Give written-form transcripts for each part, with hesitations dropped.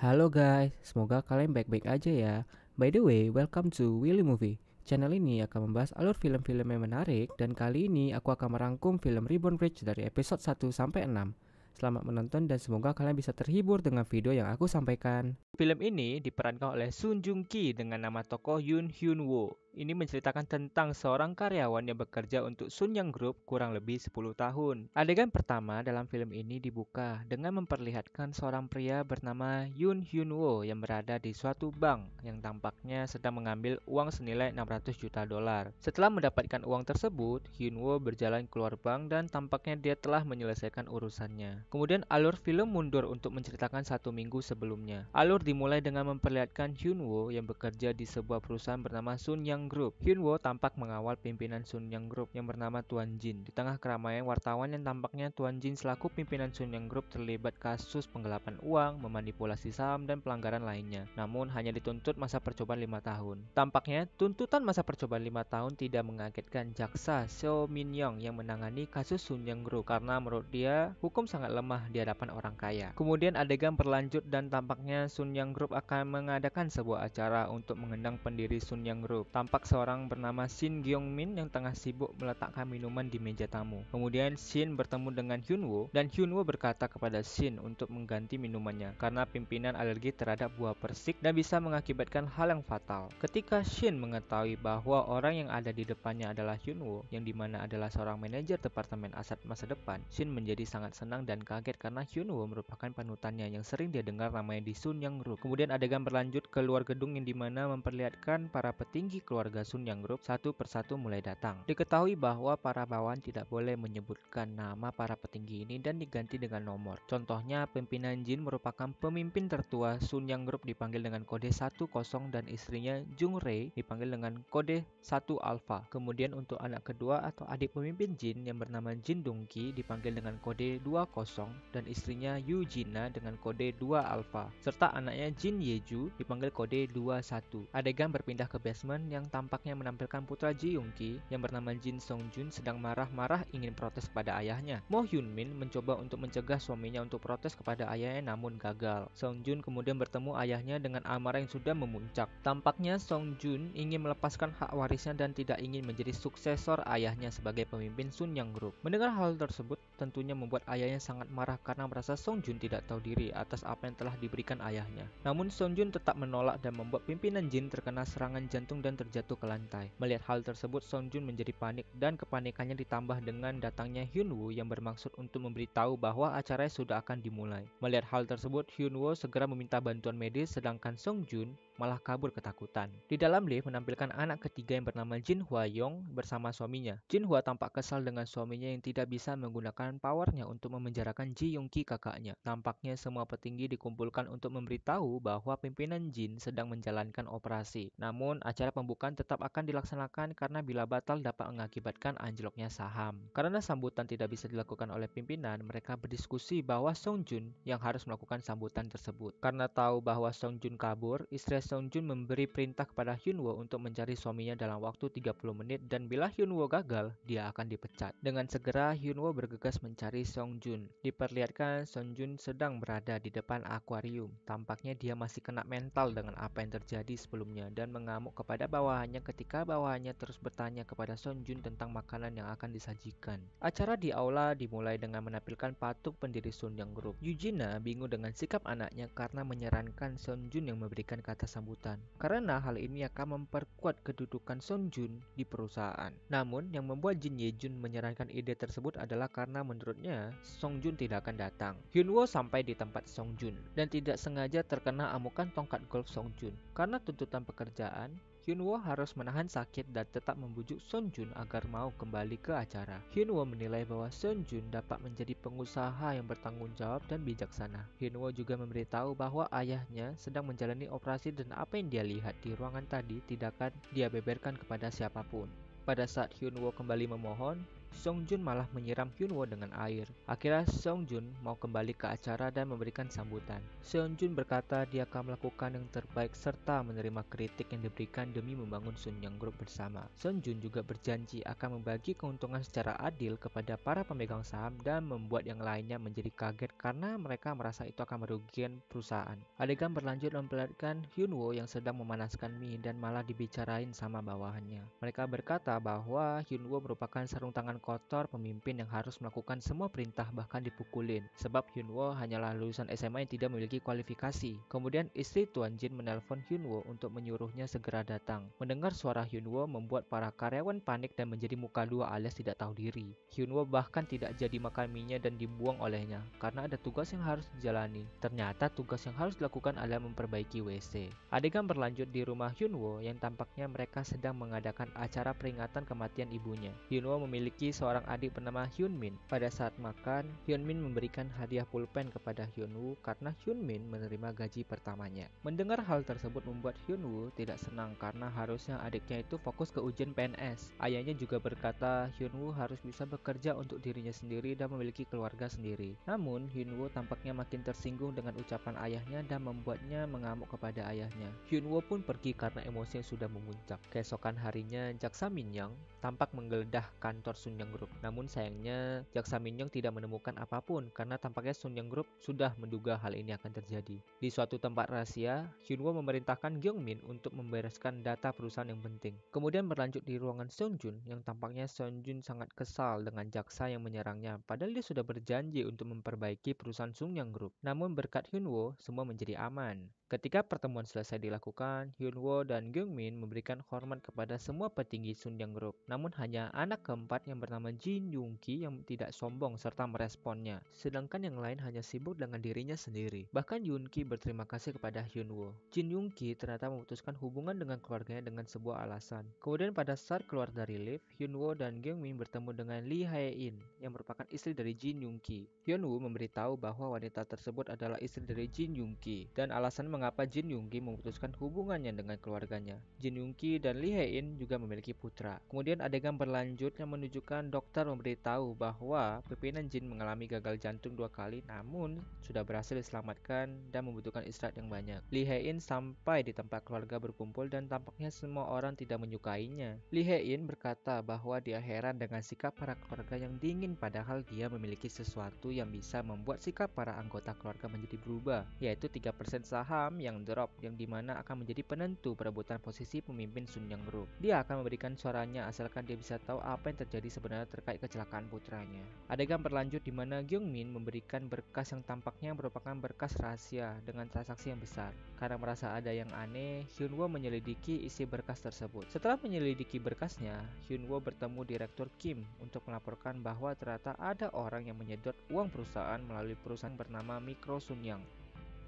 Halo guys, semoga kalian baik-baik aja ya. By the way, welcome to Willy Movie. Channel ini akan membahas alur film-film yang menarik dan kali ini aku akan merangkum film Reborn Bridge dari episode 1 sampai 6. Selamat menonton dan semoga kalian bisa terhibur dengan video yang aku sampaikan. Film ini diperankan oleh Sun Joong Ki dengan nama tokoh Yoon Hyun Woo. Ini menceritakan tentang seorang karyawan yang bekerja untuk Sun Young Group kurang lebih 10 tahun. Adegan pertama dalam film ini dibuka dengan memperlihatkan seorang pria bernama Yoon Hyun Woo yang berada di suatu bank yang tampaknya sedang mengambil uang senilai 600 juta dolar. Setelah mendapatkan uang tersebut, Hyun Woo berjalan keluar bank dan tampaknya dia telah menyelesaikan urusannya. Kemudian alur film mundur untuk menceritakan 1 minggu sebelumnya. Alur dimulai dengan memperlihatkan Hyun Woo yang bekerja di sebuah perusahaan bernama Sun Young Group. Hyun Woo tampak mengawal pimpinan Sun Young Group yang bernama Tuan Jin. Di tengah keramaian wartawan yang tampaknya Tuan Jin selaku pimpinan Sun Young Group terlibat kasus penggelapan uang, memanipulasi saham, dan pelanggaran lainnya. Namun hanya dituntut masa percobaan 5 tahun. Tampaknya tuntutan masa percobaan 5 tahun tidak mengagetkan jaksa Seo Min Young yang menangani kasus Sun Young Group karena menurut dia hukum sangat lemah di hadapan orang kaya. Kemudian adegan berlanjut dan tampaknya Sun Young Group akan mengadakan sebuah acara untuk mengenang pendiri Sun Young Group. Tampak seorang bernama Shin Gyeong Min yang tengah sibuk meletakkan minuman di meja tamu. Kemudian Shin bertemu dengan Hyun Woo dan Hyun Woo berkata kepada Shin untuk mengganti minumannya karena pimpinan alergi terhadap buah persik dan bisa mengakibatkan hal yang fatal. Ketika Shin mengetahui bahwa orang yang ada di depannya adalah Hyun Woo yang dimana adalah seorang manajer departemen aset masa depan, Shin menjadi sangat senang dan kaget karena Hyun Woo merupakan panutannya yang sering dia dengar namanya di Sun Young Group. Kemudian adegan berlanjut ke luar gedung yang dimana memperlihatkan para petinggi keluarga Sun Young Group satu persatu mulai datang. Diketahui bahwa para bawahan tidak boleh menyebutkan nama para petinggi ini dan diganti dengan nomor. Contohnya pimpinan Jin merupakan pemimpin tertua Sun Young Group dipanggil dengan kode 10 dan istrinya Jung Rae dipanggil dengan kode 1 Alpha. Kemudian untuk anak kedua atau adik pemimpin Jin yang bernama Jin Dongki dipanggil dengan kode 20 dan istrinya Yu Jina dengan kode 2 Alpha serta anaknya Jin Yeju dipanggil kode 21. Adegan berpindah ke basement yang tampaknya menampilkan putra Ji Young Ki yang bernama Jin Song Jun sedang marah-marah ingin protes pada ayahnya. Mo Hyun Min mencoba untuk mencegah suaminya untuk protes kepada ayahnya namun gagal. Song Jun kemudian bertemu ayahnya dengan amarah yang sudah memuncak. Tampaknya Song Jun ingin melepaskan hak warisnya dan tidak ingin menjadi suksesor ayahnya sebagai pemimpin Sun Young Group. Mendengar hal tersebut tentunya membuat ayahnya sangat marah karena merasa Song Jun tidak tahu diri atas apa yang telah diberikan ayahnya. Namun Song Jun tetap menolak dan membuat pimpinan Jin terkena serangan jantung dan terjatuh ke lantai. Melihat hal tersebut, Song Jun menjadi panik dan kepanikannya ditambah dengan datangnya Hyun Woo yang bermaksud untuk memberitahu bahwa acaranya sudah akan dimulai. Melihat hal tersebut, Hyun Woo segera meminta bantuan medis sedangkan Song Jun malah kabur ketakutan. Di dalam lift menampilkan anak ketiga yang bernama Jin Hwa Yong bersama suaminya. Jin Hwa tampak kesal dengan suaminya yang tidak bisa menggunakan powernya untuk memenjarakan Ji Young Ki kakaknya. Tampaknya semua petinggi dikumpulkan untuk memberitahu bahwa pimpinan Jin sedang menjalankan operasi. Namun acara pembukaan tetap akan dilaksanakan karena bila batal dapat mengakibatkan anjloknya saham. Karena sambutan tidak bisa dilakukan oleh pimpinan, mereka berdiskusi bahwa Song Jun yang harus melakukan sambutan tersebut. Karena tahu bahwa Song Jun kabur, istri Song Jun memberi perintah kepada Hyun Woo untuk mencari suaminya dalam waktu 30 menit dan bila Hyun Woo gagal, dia akan dipecat. Dengan segera Hyun Woo bergegas mencari Song Jun. Diperlihatkan Song Jun sedang berada di depan akuarium. Tampaknya dia masih kena mental dengan apa yang terjadi sebelumnya dan mengamuk kepada bawahannya ketika bawahannya terus bertanya kepada Song Jun tentang makanan yang akan disajikan. Acara di aula dimulai dengan menampilkan patung pendiri Sun Young Group. Eugenia bingung dengan sikap anaknya karena menyarankan Song Jun yang memberikan kata sambutan. Karena hal ini akan memperkuat kedudukan Song Jun di perusahaan. Namun yang membuat Jin Ye-jun menyarankan ide tersebut adalah karena menurutnya Song Jun tidak akan datang. Hyun Woo sampai di tempat Song Jun dan tidak sengaja terkena amukan tongkat golf Song Jun. Karena tuntutan pekerjaan, Hyun Woo harus menahan sakit dan tetap membujuk Song Jun agar mau kembali ke acara. Hyun Woo menilai bahwa Song Jun dapat menjadi pengusaha yang bertanggung jawab dan bijaksana. Hyun Woo juga memberitahu bahwa ayahnya sedang menjalani operasi dan apa yang dia lihat di ruangan tadi tidak akan dia beberkan kepada siapapun. Pada saat Hyun Woo kembali memohon, Song Joon malah menyiram Hyunwoo dengan air. Akhirnya Song Joon mau kembali ke acara dan memberikan sambutan. Seon Joon berkata dia akan melakukan yang terbaik serta menerima kritik yang diberikan demi membangun Sunyang Group bersama. Seon Joon juga berjanji akan membagi keuntungan secara adil kepada para pemegang saham dan membuat yang lainnya menjadi kaget karena mereka merasa itu akan merugikan perusahaan. Adegan berlanjut memperlihatkan Hyunwoo yang sedang memanaskan mie dan malah dibicarain sama bawahannya. Mereka berkata bahwa Hyunwoo merupakan sarung tangan kotor pemimpin yang harus melakukan semua perintah bahkan dipukulin sebab Hyunwoo hanyalah lulusan SMA yang tidak memiliki kualifikasi. Kemudian istri Tuan Jin menelpon Hyunwoo untuk menyuruhnya segera datang. Mendengar suara Hyunwoo membuat para karyawan panik dan menjadi muka dua alias tidak tahu diri. Hyunwoo bahkan tidak jadi makan mie-nya dan dibuang olehnya karena ada tugas yang harus dijalani. Ternyata tugas yang harus dilakukan adalah memperbaiki WC. Adegan berlanjut di rumah Hyunwoo yang tampaknya mereka sedang mengadakan acara peringatan kematian ibunya. Hyunwoo memiliki seorang adik bernama Hyunmin. Pada saat makan, Hyunmin memberikan hadiah pulpen kepada Hyunwoo karena Hyunmin menerima gaji pertamanya. Mendengar hal tersebut membuat Hyunwoo tidak senang karena harusnya adiknya itu fokus ke ujian PNS. Ayahnya juga berkata Hyunwoo harus bisa bekerja untuk dirinya sendiri dan memiliki keluarga sendiri. Namun Hyunwoo tampaknya makin tersinggung dengan ucapan ayahnya dan membuatnya mengamuk kepada ayahnya. Hyunwoo pun pergi karena emosi yang sudah memuncak. Keesokan harinya, Jaksa Min-young tampak menggeledah kantor Sunyang Group. Namun sayangnya, Jaksa Min-young tidak menemukan apapun karena tampaknya Sunyang Group sudah menduga hal ini akan terjadi. Di suatu tempat rahasia, Hyunwoo memerintahkan Gyeongmin untuk membereskan data perusahaan yang penting. Kemudian berlanjut di ruangan Seon Joon yang tampaknya Seon Joon sangat kesal dengan jaksa yang menyerangnya padahal dia sudah berjanji untuk memperbaiki perusahaan Sunyang Group. Namun berkat Hyunwoo, semua menjadi aman. Ketika pertemuan selesai dilakukan, Hyunwoo dan Gyeongmin memberikan hormat kepada semua petinggi Sunyang Group. Namun hanya anak keempat yang bernama Jin Young-ki yang tidak sombong serta meresponnya. Sedangkan yang lain hanya sibuk dengan dirinya sendiri. Bahkan Yoon-ki berterima kasih kepada Hyunwoo. Jin Young-ki ternyata memutuskan hubungan dengan keluarganya dengan sebuah alasan. Kemudian pada saat keluar dari lift, Hyunwoo dan Gyeongmin bertemu dengan Lee Hae-in yang merupakan istri dari Jin Young-ki. Hyunwoo memberitahu bahwa wanita tersebut adalah istri dari Jin Young-ki dan alasan mengapa Jin Young-ki memutuskan hubungannya dengan keluarganya. Jin Young-ki dan Lee Hae-in juga memiliki putra. Kemudian adegan berlanjut yang menunjukkan dokter memberitahu bahwa pimpinan Jin mengalami gagal jantung 2 kali namun sudah berhasil diselamatkan dan membutuhkan istirahat yang banyak. Lee Hae-in sampai di tempat keluarga berkumpul dan tampaknya semua orang tidak menyukainya. Lee Hae-in berkata bahwa dia heran dengan sikap para keluarga yang dingin padahal dia memiliki sesuatu yang bisa membuat sikap para anggota keluarga menjadi berubah, yaitu 3% saham yang drop yang dimana akan menjadi penentu perebutan posisi pemimpin Sunyang Group. Dia akan memberikan suaranya asalkan dia bisa tahu apa yang terjadi sebenarnya terkait kecelakaan putranya. Adegan berlanjut di mana Gyeongmin memberikan berkas yang tampaknya merupakan berkas rahasia dengan transaksi yang besar. Karena merasa ada yang aneh, Hyunwoo menyelidiki isi berkas tersebut. Setelah menyelidiki berkasnya, Hyunwoo bertemu Direktur Kim untuk melaporkan bahwa ternyata ada orang yang menyedot uang perusahaan melalui perusahaan bernama Micro Sunyang.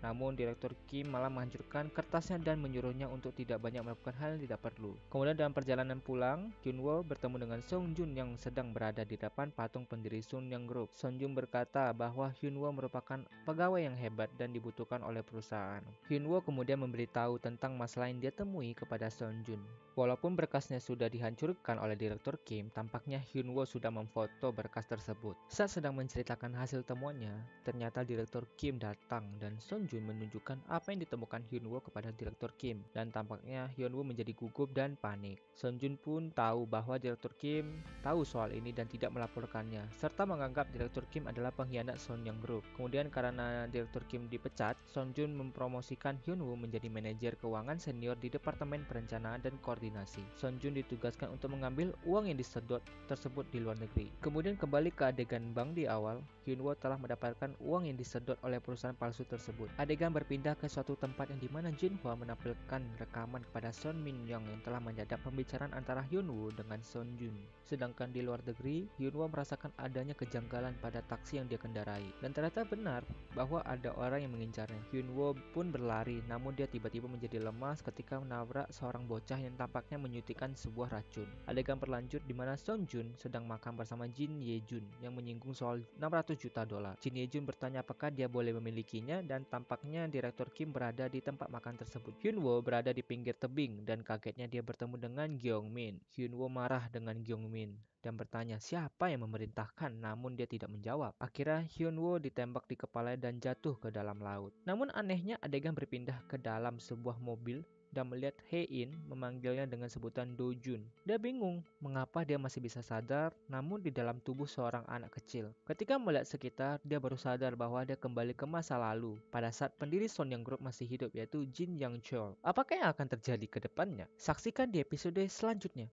Namun Direktur Kim malah menghancurkan kertasnya dan menyuruhnya untuk tidak banyak melakukan hal yang tidak perlu. Kemudian dalam perjalanan pulang, Hyunwoo bertemu dengan Song Joon yang sedang berada di depan patung pendiri Sunyang Group. Song Joon berkata bahwa Hyunwoo merupakan pegawai yang hebat dan dibutuhkan oleh perusahaan. Hyunwoo kemudian memberitahu tentang masalah yang dia temui kepada Song Joon. Walaupun berkasnya sudah dihancurkan oleh Direktur Kim, tampaknya Hyunwoo sudah memfoto berkas tersebut. Saat sedang menceritakan hasil temuannya, ternyata Direktur Kim datang dan Song Joon menunjukkan apa yang ditemukan Hyunwoo kepada Direktur Kim dan tampaknya Hyunwoo menjadi gugup dan panik. Song Joon pun tahu bahwa Direktur Kim tahu soal ini dan tidak melaporkannya serta menganggap Direktur Kim adalah pengkhianat Sunyang Group. Kemudian karena Direktur Kim dipecat, Song Joon mempromosikan Hyunwoo menjadi manajer keuangan senior di Departemen Perencanaan dan Koordinasi. Song Joon ditugaskan untuk mengambil uang yang disedot tersebut di luar negeri. Kemudian kembali ke adegan bank di awal, Hyunwoo telah mendapatkan uang yang disedot oleh perusahaan palsu tersebut. Adegan berpindah ke suatu tempat yang dimana Jinhwa menampilkan rekaman kepada Son Min-young yang telah menyadap pembicaraan antara Hyunwoo dengan Son Joon. Sedangkan di luar negeri, Hyunwoo merasakan adanya kejanggalan pada taksi yang dia kendarai. Dan ternyata benar bahwa ada orang yang mengincarnya. Hyunwoo pun berlari, namun dia tiba-tiba menjadi lemas ketika menabrak seorang bocah yang tampaknya menyuntikkan sebuah racun. Adegan berlanjut di mana Song Joon sedang makan bersama Jin Ye Jun yang menyinggung soal $600 juta. Jin Ye Jun bertanya apakah dia boleh memilikinya dan tampak Tampaknya Direktur Kim berada di tempat makan tersebut. Hyunwoo berada di pinggir tebing dan kagetnya dia bertemu dengan Gyeongmin. Hyunwoo marah dengan Gyeongmin dan bertanya siapa yang memerintahkan, namun dia tidak menjawab. Akhirnya Hyunwoo ditembak di kepala dan jatuh ke dalam laut. Namun anehnya adegan berpindah ke dalam sebuah mobil dan melihat Hae-in memanggilnya dengan sebutan Dojun. Dia bingung mengapa dia masih bisa sadar namun di dalam tubuh seorang anak kecil. Ketika melihat sekitar, dia baru sadar bahwa dia kembali ke masa lalu pada saat pendiri Sonyeon Group masih hidup, yaitu Jin Young Chol. Apakah yang akan terjadi ke depannya? Saksikan di episode selanjutnya.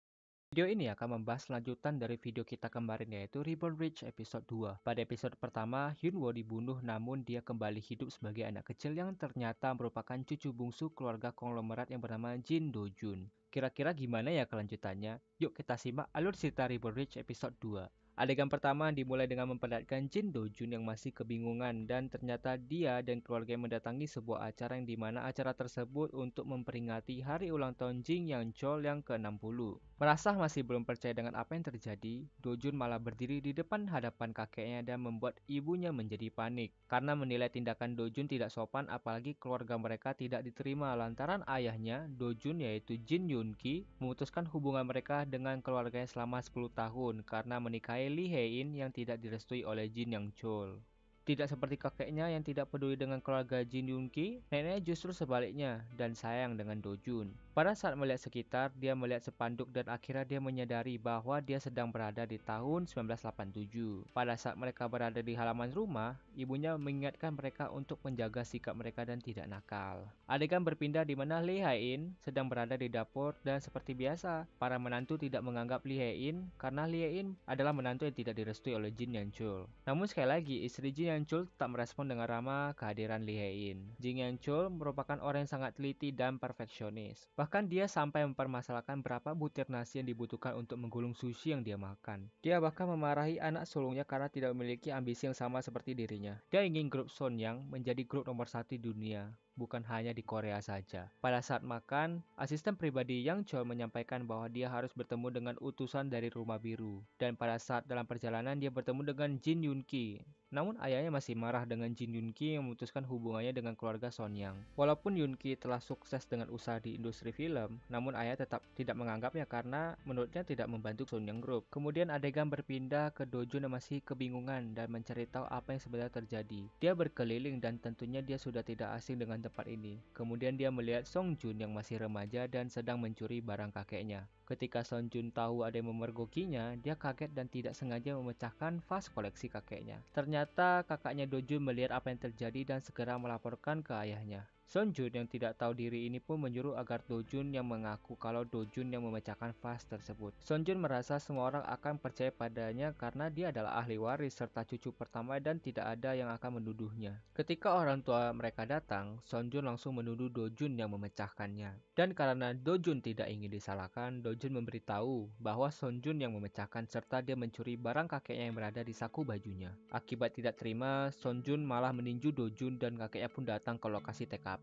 Video ini akan membahas lanjutan dari video kita kemarin, yaitu Reborn Bridge episode 2. Pada episode pertama, Hyunwoo dibunuh namun dia kembali hidup sebagai anak kecil yang ternyata merupakan cucu bungsu keluarga konglomerat yang bernama Jin Dojun. Kira-kira gimana ya kelanjutannya? Yuk kita simak alur cerita Reborn Bridge episode 2. Adegan pertama dimulai dengan memperlihatkan Jin Dojun yang masih kebingungan dan ternyata dia dan keluarga mendatangi sebuah acara yang dimana acara tersebut untuk memperingati hari ulang tahun Jin Young Chol yang ke-60. Merasa masih belum percaya dengan apa yang terjadi, Dojun malah berdiri di depan hadapan kakeknya dan membuat ibunya menjadi panik karena menilai tindakan Dojun tidak sopan, apalagi keluarga mereka tidak diterima lantaran ayahnya, Dojun yaitu Jin Yoon-ki, memutuskan hubungan mereka dengan keluarganya selama 10 tahun karena menikahi Lee Hae-in yang tidak direstui oleh Jin Young Chol. Tidak seperti kakeknya yang tidak peduli dengan keluarga Jin Yoon-ki, neneknya justru sebaliknya dan sayang dengan Dojun. Pada saat melihat sekitar, dia melihat spanduk dan akhirnya dia menyadari bahwa dia sedang berada di tahun 1987. Pada saat mereka berada di halaman rumah, ibunya mengingatkan mereka untuk menjaga sikap mereka dan tidak nakal. Adegan berpindah di mana Lee Hae-in sedang berada di dapur dan seperti biasa, para menantu tidak menganggap Lee Hae-in karena Lee Hae-in adalah menantu yang tidak direstui oleh Jin Young Chol. Namun sekali lagi, istri Jin Young Chol tak merespon dengan ramah kehadiran Lee Hae-in. Jin Young Chol merupakan orang yang sangat teliti dan perfeksionis. Bahkan dia sampai mempermasalahkan berapa butir nasi yang dibutuhkan untuk menggulung sushi yang dia makan. Dia bahkan memarahi anak sulungnya karena tidak memiliki ambisi yang sama seperti dirinya. Dia ingin grup Sonyeon menjadi grup nomor 1 di dunia, bukan hanya di Korea saja. Pada saat makan, asisten pribadi Yang Chol menyampaikan bahwa dia harus bertemu dengan utusan dari Rumah Biru. Dan pada saat dalam perjalanan dia bertemu dengan Jin Yoon-ki. Namun ayahnya masih marah dengan Jin Yoon-ki yang memutuskan hubungannya dengan keluarga Sonyeon. Walaupun Yoon-ki telah sukses dengan usaha di industri film, namun ayah tetap tidak menganggapnya karena menurutnya tidak membantu Sonyeon Group. Kemudian adegan berpindah ke Dojun yang masih kebingungan dan mencari tahu apa yang sebenarnya terjadi. Dia berkeliling dan tentunya dia sudah tidak asing dengan tempat ini. Kemudian dia melihat Song Jun yang masih remaja dan sedang mencuri barang kakeknya. Ketika Song Jun tahu ada yang memergokinya, dia kaget dan tidak sengaja memecahkan vas koleksi kakeknya. Ternyata kakaknya Dojun melihat apa yang terjadi dan segera melaporkan ke ayahnya. Song Jun yang tidak tahu diri ini pun menyuruh agar Dojun yang mengaku kalau Dojun yang memecahkan vas tersebut. Song Jun merasa semua orang akan percaya padanya karena dia adalah ahli waris serta cucu pertama dan tidak ada yang akan menuduhnya. Ketika orang tua mereka datang, Song Jun langsung menuduh Dojun yang memecahkannya. Dan karena Dojun tidak ingin disalahkan, Dojun memberitahu bahwa Song Jun yang memecahkan serta dia mencuri barang kakeknya yang berada di saku bajunya. Akibat tidak terima, Song Jun malah meninju Dojun dan kakeknya pun datang ke lokasi TKP.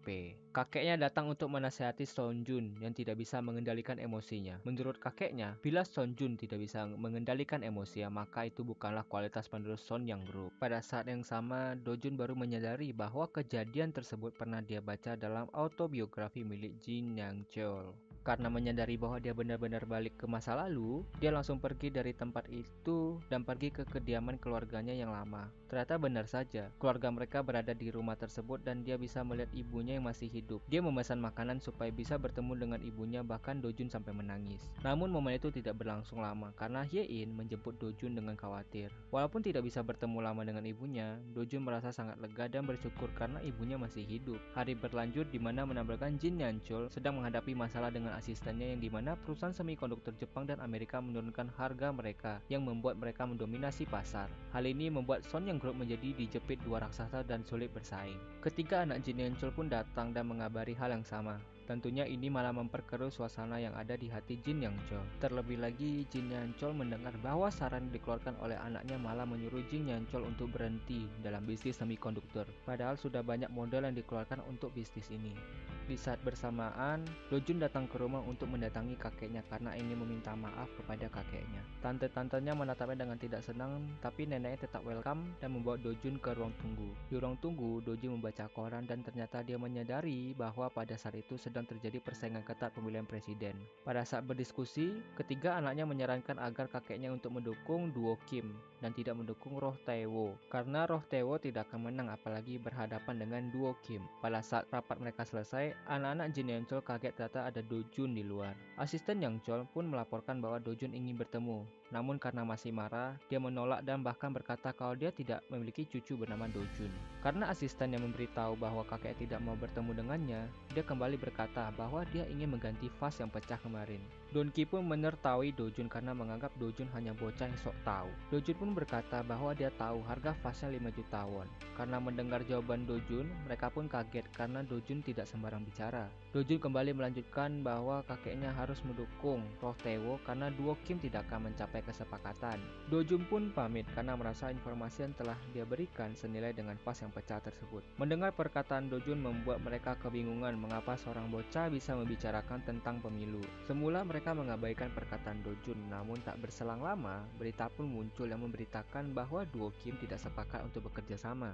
Kakeknya datang untuk menasihati Song Jun yang tidak bisa mengendalikan emosinya. Menurut kakeknya, bila Song Jun tidak bisa mengendalikan emosinya, maka itu bukanlah kualitas penerus Sonyeon Group. Pada saat yang sama, Dojun baru menyadari bahwa kejadian tersebut pernah dia baca dalam autobiografi milik Jin Young Chol. Karena menyadari bahwa dia benar-benar balik ke masa lalu, dia langsung pergi dari tempat itu dan pergi ke kediaman keluarganya yang lama. Ternyata benar saja, keluarga mereka berada di rumah tersebut dan dia bisa melihat ibunya yang masih hidup. Dia memesan makanan supaya bisa bertemu dengan ibunya, bahkan Dojun sampai menangis. Namun momen itu tidak berlangsung lama karena Hae-in menjemput Dojun dengan khawatir. Walaupun tidak bisa bertemu lama dengan ibunya, Dojun merasa sangat lega dan bersyukur karena ibunya masih hidup. Hari berlanjut di mana menampilkan Jin Young Chol sedang menghadapi masalah dengan asistennya yang dimana perusahaan semikonduktor Jepang dan Amerika menurunkan harga mereka yang membuat mereka mendominasi pasar. Hal ini membuat Sonyeon Group menjadi dijepit dua raksasa dan sulit bersaing. Ketika anak Jin Young Chol pun datang dan mengabari hal yang sama. Tentunya ini malah memperkeruh suasana yang ada di hati Jin Young Chol. Terlebih lagi, Jin Young Chol mendengar bahwa saran yang dikeluarkan oleh anaknya malah menyuruh Jin Young Chol untuk berhenti dalam bisnis semikonduktor. Padahal sudah banyak modal yang dikeluarkan untuk bisnis ini. Di saat bersamaan, Dojun datang ke rumah untuk mendatangi kakeknya karena ingin meminta maaf kepada kakeknya. Tante-tantenya menatapnya dengan tidak senang, tapi neneknya tetap welcome dan membawa Dojun ke ruang tunggu. Di ruang tunggu, Dojun membaca koran dan ternyata dia menyadari bahwa pada saat itu sedang terjadi persaingan ketat pemilihan presiden. Pada saat berdiskusi, ketiga anaknya menyarankan agar kakeknya untuk mendukung duo Kim dan tidak mendukung Roh Tae-woo karena Roh Tae-woo tidak akan menang apalagi berhadapan dengan duo Kim. Pada saat rapat mereka selesai, anak-anak Jin Yang Chol kaget ternyata ada Dojun di luar. Asisten Yang Chol pun melaporkan bahwa Dojun ingin bertemu. Namun karena masih marah, dia menolak dan bahkan berkata kalau dia tidak memiliki cucu bernama Dojun. Karena asisten yang memberitahu bahwa kakek tidak mau bertemu dengannya, dia kembali berkata bahwa dia ingin mengganti vas yang pecah kemarin. Don Ki pun menertawahi Dojun karena menganggap Dojun hanya bocah yang sok tahu. Dojun pun berkata bahwa dia tahu harga vasnya 5 juta won. Karena mendengar jawaban Dojun, mereka pun kaget karena Dojun tidak sembarang bicara. Dojun kembali melanjutkan bahwa kakeknya harus mendukung Roh Tae-woo karena duo Kim tidak akan mencapai kesepakatan. Dojun pun pamit karena merasa informasi yang telah dia berikan senilai dengan vas yang pecah tersebut. Mendengar perkataan Dojun membuat mereka kebingungan mengapa seorang bocah bisa membicarakan tentang pemilu. Semula mereka mengabaikan perkataan Dojun, namun tak berselang lama, berita pun muncul yang memberitakan bahwa duo Kim tidak sepakat untuk bekerja sama.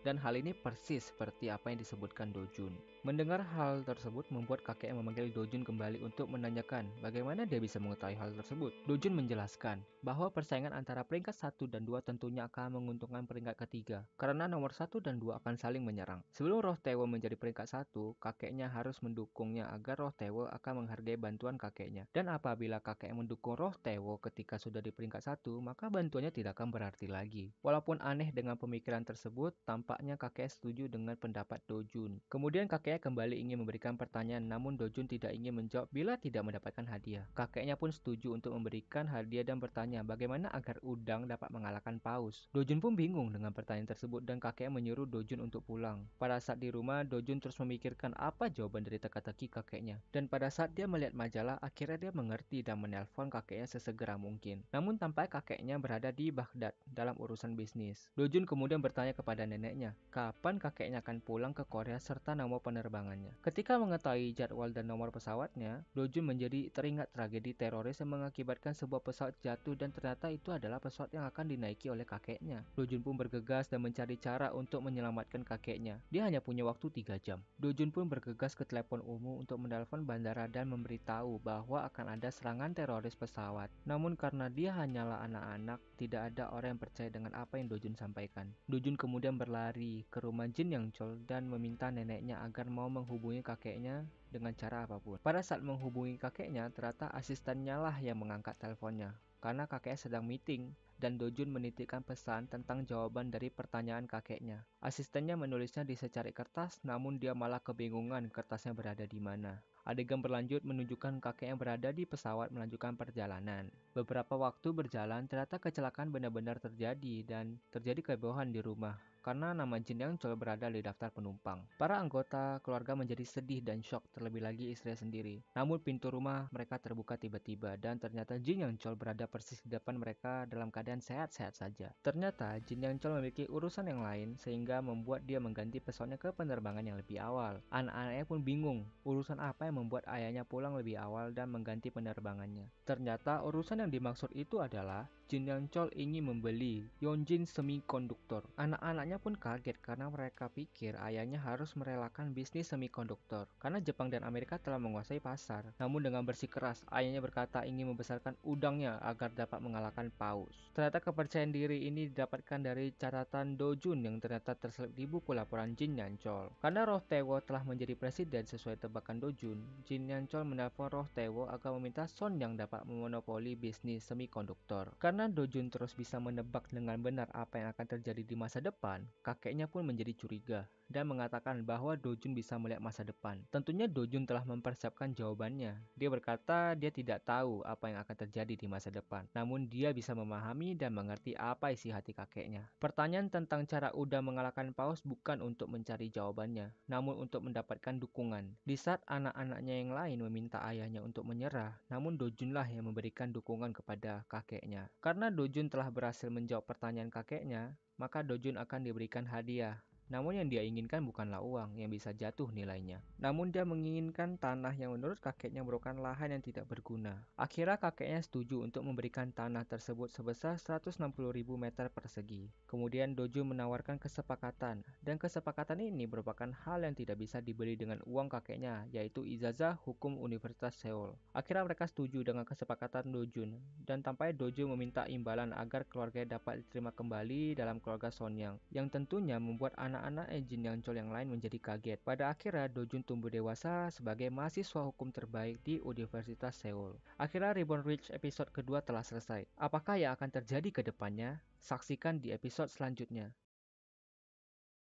Dan hal ini persis seperti apa yang disebutkan Dojun. Mendengar hal tersebut membuat kakek memanggil Dojun kembali untuk menanyakan bagaimana dia bisa mengetahui hal tersebut. Dojun menjelaskan bahwa persaingan antara peringkat 1 dan 2 tentunya akan menguntungkan peringkat ketiga karena nomor 1 dan 2 akan saling menyerang. Sebelum Roh Tae-woo menjadi peringkat 1, kakeknya harus mendukungnya agar Roh Tae-woo akan menghargai bantuan kakeknya. Dan apabila kakek mendukung Roh Tae-woo ketika sudah di peringkat 1, maka bantuannya tidak akan berarti lagi. Walaupun aneh dengan pemikiran tersebut, tampaknya kakek setuju dengan pendapat Dojun. Kemudian kakeknya kembali ingin memberikan pertanyaan, namun Dojun tidak ingin menjawab bila tidak mendapatkan hadiah. Kakeknya pun setuju untuk memberikan hadiah dan bertanya bagaimana agar udang dapat mengalahkan paus. Dojun pun bingung dengan pertanyaan tersebut dan kakeknya menyuruh Dojun untuk pulang. Pada saat di rumah, Dojun terus memikirkan apa jawaban dari teka-teki kakeknya. Dan pada saat dia melihat majalah, akhirnya dia mengerti dan menelpon kakeknya sesegera mungkin. Namun tampaknya kakeknya berada di Baghdad dalam urusan bisnis. Dojun kemudian bertanya kepada neneknya, kapan kakeknya akan pulang ke Korea serta nomor penerbangannya. Ketika mengetahui jadwal dan nomor pesawatnya, Dojun menjadi teringat tragedi teroris yang mengakibatkan sebuah pesawat jatuh dan ternyata itu adalah pesawat yang akan dinaiki oleh kakeknya. Dojun pun bergegas dan mencari cara untuk menyelamatkan kakeknya. Dia hanya punya waktu 3 jam. Dojun pun bergegas ke telepon umum untuk menelpon bandara dan memberitahu bahwa akan ada serangan teroris pesawat. Namun karena dia hanyalah anak-anak, tidak ada orang yang percaya dengan apa yang Dojun sampaikan. Dojun kemudian berlari ke rumah Jin Yang Chol dan meminta neneknya agar mau menghubungi kakeknya dengan cara apapun. Pada saat menghubungi kakeknya, ternyata asistennya lah yang mengangkat teleponnya karena kakeknya sedang meeting dan Dojun menitipkan pesan tentang jawaban dari pertanyaan kakeknya. Asistennya menulisnya di secari kertas, namun dia malah kebingungan kertasnya berada di mana. Adegan berlanjut menunjukkan kakek yang berada di pesawat melanjutkan perjalanan. Beberapa waktu berjalan, ternyata kecelakaan benar-benar terjadi dan terjadi kehebohan di rumah karena nama Jin Yang Chol berada di daftar penumpang. Para anggota keluarga menjadi sedih dan syok, terlebih lagi istrinya sendiri. Namun pintu rumah mereka terbuka tiba-tiba dan ternyata Jin Yang Chol berada persis di depan mereka dalam keadaan sehat-sehat saja. Ternyata Jin Yang Chol memiliki urusan yang lain sehingga membuat dia mengganti pesawatnya ke penerbangan yang lebih awal. Anak-anaknya pun bingung, urusan apa yang membuat ayahnya pulang lebih awal dan mengganti penerbangannya. Ternyata urusan yang dimaksud itu adalah Jin Yang Chol ingin membeli Yonjin Semikonduktor. Anak-anaknya pun kaget karena mereka pikir ayahnya harus merelakan bisnis semikonduktor karena Jepang dan Amerika telah menguasai pasar. Namun dengan bersikeras, ayahnya berkata ingin membesarkan udangnya agar dapat mengalahkan paus. Ternyata kepercayaan diri ini didapatkan dari catatan Dojun yang ternyata terselip di buku laporan Jin Yang Chol. Karena Roh Tae-woo telah menjadi presiden sesuai tebakan Dojun, Jin Yang Chol menelpon Roh Tae-woo agar meminta Son yang dapat memonopoli bisnis semikonduktor. Karena Dojun terus bisa menebak dengan benar apa yang akan terjadi di masa depan, kakeknya pun menjadi curiga dan mengatakan bahwa Dojun bisa melihat masa depan. Tentunya Dojun telah mempersiapkan jawabannya. Dia berkata dia tidak tahu apa yang akan terjadi di masa depan, namun dia bisa memahami dan mengerti apa isi hati kakeknya. Pertanyaan tentang cara Uda mengalahkan paus bukan untuk mencari jawabannya, namun untuk mendapatkan dukungan. Di saat anak-anaknya yang lain meminta ayahnya untuk menyerah, namun Dojunlah yang memberikan dukungan kepada kakeknya. Karena Dojun telah berhasil menjawab pertanyaan kakeknya, maka Dojun akan diberikan hadiah. Namun yang dia inginkan bukanlah uang yang bisa jatuh nilainya. Namun dia menginginkan tanah yang menurut kakeknya merupakan lahan yang tidak berguna. Akhirnya kakeknya setuju untuk memberikan tanah tersebut sebesar 160.000 meter persegi. Kemudian Dojun menawarkan kesepakatan, dan kesepakatan ini merupakan hal yang tidak bisa dibeli dengan uang kakeknya, yaitu ijazah hukum Universitas Seoul. Akhirnya mereka setuju dengan kesepakatan Dojun, dan tampaknya Dojun meminta imbalan agar keluarganya dapat diterima kembali dalam keluarga Sonyang, yang tentunya membuat anak-anak Jin Yang Chol yang lain menjadi kaget. Pada akhirnya Dojun tumbuh dewasa sebagai mahasiswa hukum terbaik di Universitas Seoul. Akhirnya Ribbon Ridge episode kedua telah selesai. Apakah yang akan terjadi ke depannya? Saksikan di episode selanjutnya.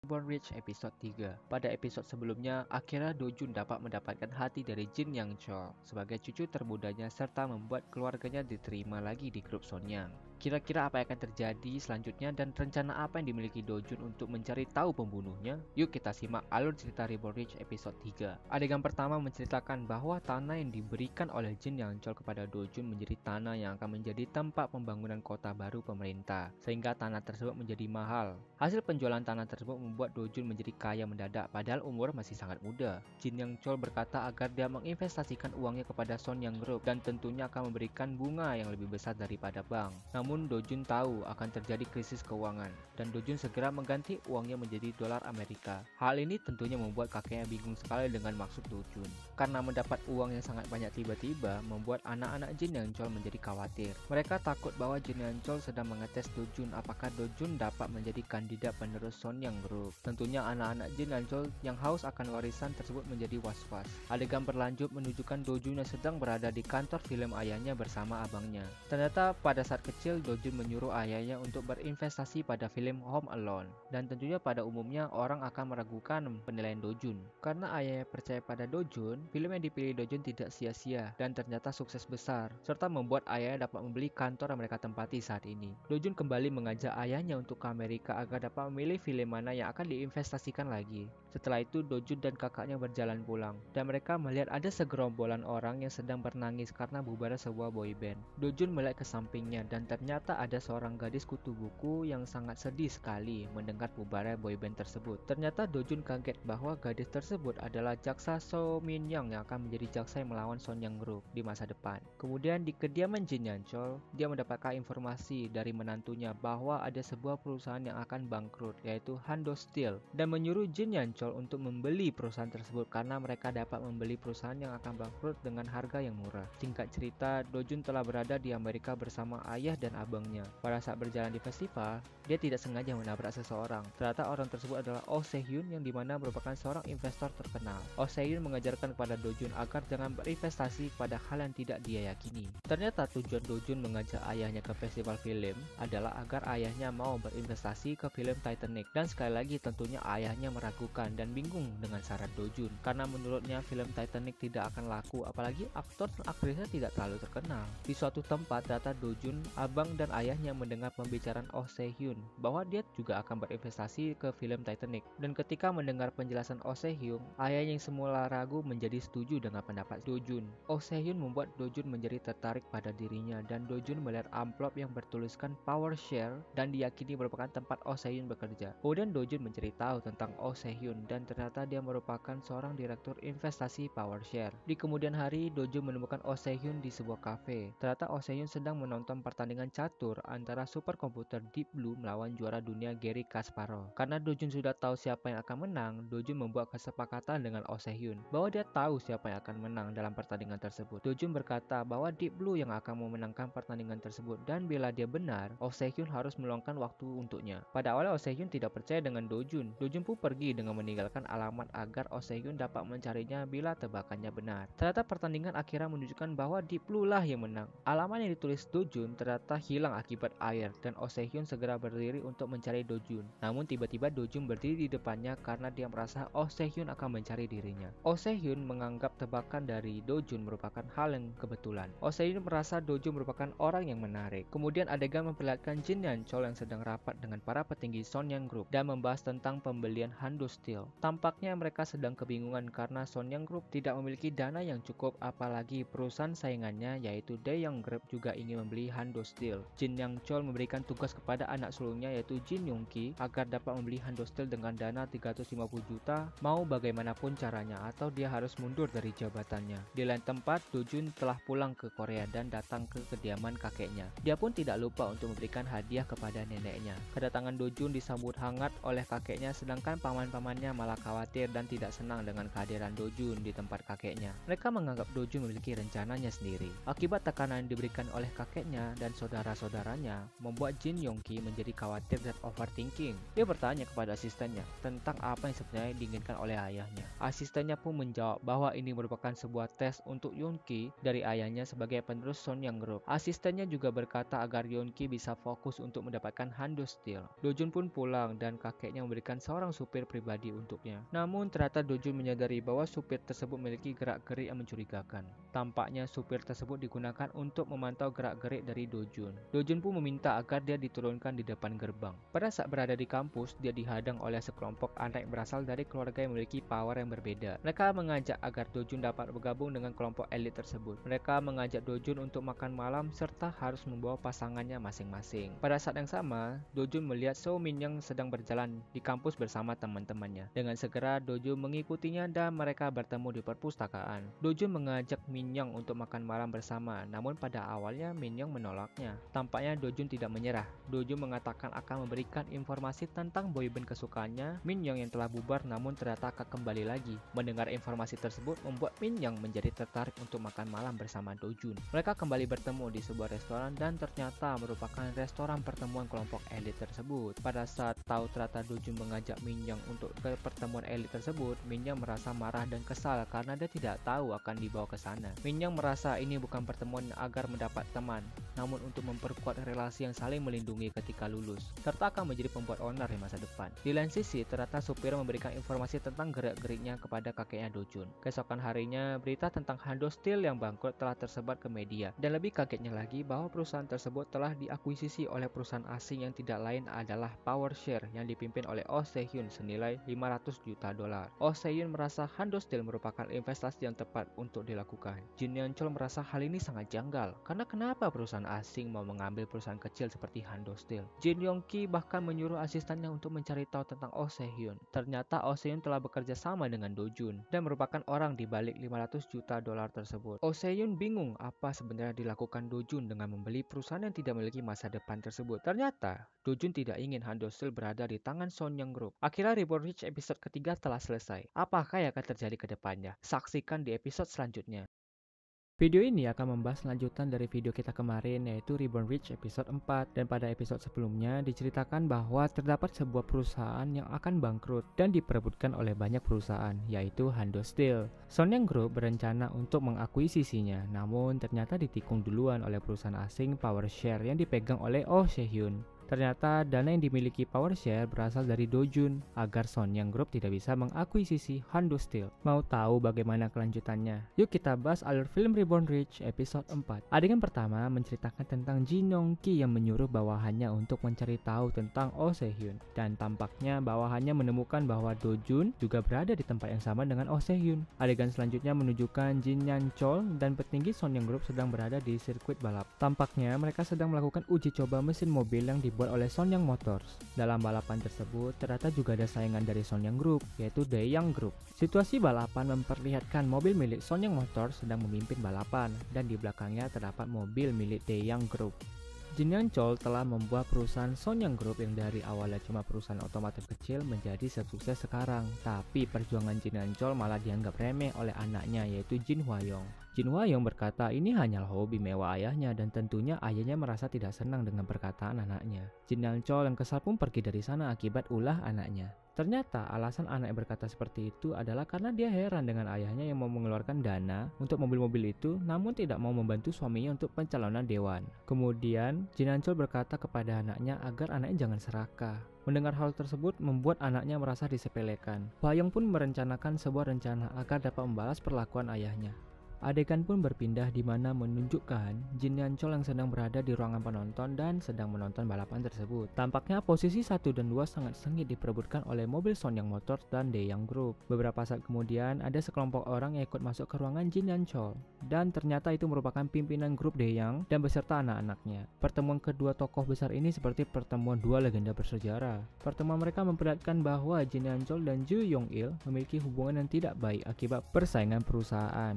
Ribbon Ridge episode 3. Pada episode sebelumnya, akhirnya Dojun dapat mendapatkan hati dari Jin Yang Chol sebagai cucu termudanya serta membuat keluarganya diterima lagi di grup Sonyang. Kira-kira apa yang akan terjadi selanjutnya dan rencana apa yang dimiliki Dojun untuk mencari tahu pembunuhnya? Yuk kita simak alur cerita Ribbon Ridge episode 3. Adegan pertama menceritakan bahwa tanah yang diberikan oleh Jin Yang Chol kepada Dojun menjadi tanah yang akan menjadi tempat pembangunan kota baru pemerintah, sehingga tanah tersebut menjadi mahal. Hasil penjualan tanah tersebut membuat Dojun menjadi kaya mendadak padahal umur masih sangat muda. Jin Yang Chol berkata agar dia menginvestasikan uangnya kepada Sonyang Group dan tentunya akan memberikan bunga yang lebih besar daripada bank. Namun Dojun tahu akan terjadi krisis keuangan dan Dojun segera mengganti uangnya menjadi dolar Amerika. Hal ini tentunya membuat kakeknya bingung sekali dengan maksud Dojun. Karena mendapat uang yang sangat banyak tiba-tiba membuat anak-anak Jin Yang Chol menjadi khawatir. Mereka takut bahwa Jin Yang Chol sedang mengetes Dojun apakah Dojun dapat menjadi kandidat penerus Sonyang Group. Tentunya anak-anak Jin Yang Chol yang haus akan warisan tersebut menjadi was-was. Adegan berlanjut menunjukkan Dojun yang sedang berada di kantor film ayahnya bersama abangnya. Ternyata pada saat kecil Dojun menyuruh ayahnya untuk berinvestasi pada film Home Alone, dan tentunya pada umumnya orang akan meragukan penilaian Dojun. Karena ayahnya percaya pada Dojun, film yang dipilih Dojun tidak sia-sia dan ternyata sukses besar, serta membuat ayahnya dapat membeli kantor yang mereka tempati saat ini. Dojun kembali mengajak ayahnya untuk ke Amerika agar dapat memilih film mana yang akan diinvestasikan lagi. Setelah itu Dojun dan kakaknya berjalan pulang, dan mereka melihat ada segerombolan orang yang sedang bernangis karena bubarnya sebuah boyband. Dojun melihat ke sampingnya dan ternyata ada seorang gadis kutu buku yang sangat sedih sekali mendengar bubarnya boyband tersebut. Ternyata Dojun kaget bahwa gadis tersebut adalah jaksa So Min Young yang akan menjadi jaksa yang melawan Sonyang Group di masa depan. Kemudian di kediaman Jin Yang Chol, dia mendapatkan informasi dari menantunya bahwa ada sebuah perusahaan yang akan bangkrut, yaitu Hando Steel, dan menyuruh Jin Yang Chol untuk membeli perusahaan tersebut karena mereka dapat membeli perusahaan yang akan bangkrut dengan harga yang murah. Singkat cerita, Dojun telah berada di Amerika bersama ayah dan abangnya. Pada saat berjalan di festival, dia tidak sengaja menabrak seseorang. Ternyata orang tersebut adalah Oh Se-hyun yang dimana merupakan seorang investor terkenal. Oh Se-hyun mengajarkan kepada Dojun agar jangan berinvestasi pada hal yang tidak dia yakini. Ternyata tujuan Dojun mengajak ayahnya ke festival film adalah agar ayahnya mau berinvestasi ke film Titanic, dan sekali lagi tentunya ayahnya meragukan dan bingung dengan saran Dojun karena menurutnya film Titanic tidak akan laku apalagi aktor dan aktrisnya tidak terlalu terkenal. Di suatu tempat ternyata Dojun, abang dan ayahnya mendengar pembicaraan Oh Se-hyun bahwa dia juga akan berinvestasi ke film Titanic, dan ketika mendengar penjelasan Oh Se-hyun, ayahnya yang semula ragu menjadi setuju dengan pendapat Dojun. Oh Se-hyun membuat Dojun menjadi tertarik pada dirinya dan Dojun melihat amplop yang bertuliskan Power Share dan diyakini merupakan tempat Oh Se-hyun bekerja. Kemudian Dojun mencari tahu tentang Oh Se-hyun dan ternyata dia merupakan seorang direktur investasi Power Share. Di kemudian hari, Dojun menemukan Oh Se-hyun di sebuah kafe. Ternyata Oh Se-hyun sedang menonton pertandingan catur antara superkomputer Deep Blue melawan juara dunia Garry Kasparov. Karena Dojun sudah tahu siapa yang akan menang, Dojun membuat kesepakatan dengan Oh Se-hyun bahwa dia tahu siapa yang akan menang dalam pertandingan tersebut. Dojun berkata bahwa Deep Blue yang akan memenangkan pertandingan tersebut, dan bila dia benar, Oh Se-hyun harus meluangkan waktu untuknya. Pada awalnya Oh Se-hyun tidak percaya dengan Dojun. Dojun pun pergi dengan meninggalkan alamat agar Oh Se-hyun dapat mencarinya bila tebakannya benar. Ternyata pertandingan akhirnya menunjukkan bahwa Deep Blue lah yang menang. Alamat yang ditulis Dojun ternyata hilang akibat air dan Oh Se-hyun segera berdiri untuk mencari Dojun. Namun tiba-tiba Dojun berdiri di depannya karena dia merasa Oh Se-hyun akan mencari dirinya. Oh Se-hyun menganggap tebakan dari Dojun merupakan hal yang kebetulan. Oh Se-hyun merasa Dojun merupakan orang yang menarik. Kemudian adegan memperlihatkan Jin Yang Chol yang sedang rapat dengan para petinggi Sonyang Group dan membahas tentang pembelian Hando Steel. Tampaknya mereka sedang kebingungan karena Sonyang Group tidak memiliki dana yang cukup, apalagi perusahaan saingannya yaitu Daeyoung Group juga ingin membeli Hando Steel. Steel. Jin Yang Chol memberikan tugas kepada anak sulungnya yaitu Jin Yongki agar dapat membeli Hando Steel dengan dana 350 juta mau bagaimanapun caranya atau dia harus mundur dari jabatannya. Di lain tempat, Dojun telah pulang ke Korea dan datang ke kediaman kakeknya. Dia pun tidak lupa untuk memberikan hadiah kepada neneknya. Kedatangan Dojun disambut hangat oleh kakeknya sedangkan paman-pamannya malah khawatir dan tidak senang dengan kehadiran Dojun di tempat kakeknya. Mereka menganggap Dojun memiliki rencananya sendiri. Akibat tekanan yang diberikan oleh kakeknya dan saudara-saudaranya membuat Jin Yongki menjadi khawatir dan overthinking. Dia bertanya kepada asistennya tentang apa yang sebenarnya diinginkan oleh ayahnya. Asistennya pun menjawab bahwa ini merupakan sebuah tes untuk Yongki dari ayahnya sebagai penerus Sonyang Group. Asistennya juga berkata agar Yongki bisa fokus untuk mendapatkan Hando Steel. Dojun pun pulang dan kakeknya memberikan seorang supir pribadi untuknya. Namun ternyata Dojun menyadari bahwa supir tersebut memiliki gerak-gerik yang mencurigakan. Tampaknya supir tersebut digunakan untuk memantau gerak-gerik dari Dojun. Dojun pun meminta agar dia diturunkan di depan gerbang. Pada saat berada di kampus, dia dihadang oleh sekelompok anak yang berasal dari keluarga yang memiliki power yang berbeda. Mereka mengajak agar Dojun dapat bergabung dengan kelompok elit tersebut. Mereka mengajak Dojun untuk makan malam serta harus membawa pasangannya masing-masing. Pada saat yang sama, Dojun melihat Seo Min yang sedang berjalan di kampus bersama teman-temannya. Dengan segera, Dojun mengikutinya dan mereka bertemu di perpustakaan. Dojun mengajak Min Young untuk makan malam bersama, namun pada awalnya Min Young menolaknya. Tampaknya Dojun tidak menyerah. Dojun mengatakan akan memberikan informasi tentang boyband kesukaannya, Min Young yang telah bubar namun ternyata akan kembali lagi. Mendengar informasi tersebut membuat Min Young menjadi tertarik untuk makan malam bersama Dojun. Mereka kembali bertemu di sebuah restoran dan ternyata merupakan restoran pertemuan kelompok elit tersebut. Pada saat tahu ternyata Dojun mengajak Min Young untuk ke pertemuan elit tersebut, Min Young merasa marah dan kesal karena dia tidak tahu akan dibawa ke sana. Min Young merasa ini bukan pertemuan agar mendapat teman, namun untuk memperkuat relasi yang saling melindungi ketika lulus, serta akan menjadi pembuat onar di masa depan. Di lain sisi, ternyata supir memberikan informasi tentang gerak-geriknya kepada kakeknya Dojun. Keesokan harinya, berita tentang Hando Steel yang bangkrut telah tersebar ke media, dan lebih kagetnya lagi bahwa perusahaan tersebut telah diakuisisi oleh perusahaan asing yang tidak lain adalah PowerShare yang dipimpin oleh Oh Se-hyun senilai 500 juta dolar. Oh Se-hyun merasa Hando Steel merupakan investasi yang tepat untuk dilakukan. Jin Yang Chol merasa hal ini sangat janggal, karena kenapa perusahaan asing mau mengambil perusahaan kecil seperti Hando Steel. Jin Yongki bahkan menyuruh asistennya untuk mencari tahu tentang Oh Se-hyun. Ternyata Oh Se-hyun telah bekerja sama dengan Dojun dan merupakan orang di balik 500 juta dolar tersebut. Oh Se-hyun bingung apa sebenarnya dilakukan Dojun dengan membeli perusahaan yang tidak memiliki masa depan tersebut. Ternyata Dojun tidak ingin Hando Steel berada di tangan Sonyang Group. Akhirnya Reborn Rich episode ketiga telah selesai. Apakah yang akan terjadi ke depannya? Saksikan di episode selanjutnya. Video ini akan membahas lanjutan dari video kita kemarin yaitu Reborn Rich episode 4, dan pada episode sebelumnya diceritakan bahwa terdapat sebuah perusahaan yang akan bangkrut dan diperebutkan oleh banyak perusahaan yaitu Hando Steel. Sonyang Group berencana untuk mengakuisisinya, namun ternyata ditikung duluan oleh perusahaan asing PowerShare yang dipegang oleh Oh Se-hyun. Ternyata dana yang dimiliki PowerShare berasal dari Dojun agar Sonyang Group tidak bisa mengakuisisi Hando Steel. Mau tahu bagaimana kelanjutannya? Yuk kita bahas alur film Reborn Rich episode 4. Adegan pertama menceritakan tentang Jin Yongki yang menyuruh bawahannya untuk mencari tahu tentang Oh Se-hyun, dan tampaknya bawahannya menemukan bahwa Dojun juga berada di tempat yang sama dengan Oh Se-hyun. Adegan selanjutnya menunjukkan Jin Yang Chol dan petinggi Sonyang Group sedang berada di sirkuit balap. Tampaknya mereka sedang melakukan uji coba mesin mobil yang dibuat oleh Sonyang Motors. Dalam balapan tersebut ternyata juga ada saingan dari Sonyang Group yaitu Daeyang Group. Situasi balapan memperlihatkan mobil milik Sonyang Motors sedang memimpin balapan dan di belakangnya terdapat mobil milik Daeyang Group. Jin Yang Chol telah membuat perusahaan Sonyang Group yang dari awalnya cuma perusahaan otomotif kecil menjadi sukses sekarang. Tapi perjuangan Jin Yang Chol malah dianggap remeh oleh anaknya yaitu Jin Hwa-young. Jin Hwa-young berkata ini hanyalah hobi mewah ayahnya dan tentunya ayahnya merasa tidak senang dengan perkataan anaknya. Jin Yang Chol yang kesal pun pergi dari sana akibat ulah anaknya. Ternyata alasan anak yang berkata seperti itu adalah karena dia heran dengan ayahnya yang mau mengeluarkan dana untuk mobil-mobil itu namun tidak mau membantu suaminya untuk pencalonan dewan. Kemudian Jin Yang Chol berkata kepada anaknya agar anaknya jangan serakah. Mendengar hal tersebut membuat anaknya merasa disepelekan. Hwa-young pun merencanakan sebuah rencana agar dapat membalas perlakuan ayahnya. Adegan pun berpindah di mana menunjukkan Jin Yanchol yang sedang berada di ruangan penonton dan sedang menonton balapan tersebut. Tampaknya posisi 1 dan 2 sangat sengit diperebutkan oleh mobil Sonyang Motors dan Daeyang Group. Beberapa saat kemudian ada sekelompok orang yang ikut masuk ke ruangan Jin Yanchol dan ternyata itu merupakan pimpinan grup Daeyang dan beserta anak-anaknya. Pertemuan kedua tokoh besar ini seperti pertemuan dua legenda bersejarah. Pertemuan mereka memperlihatkan bahwa Jin Yanchol dan Ju Yong-il memiliki hubungan yang tidak baik akibat persaingan perusahaan.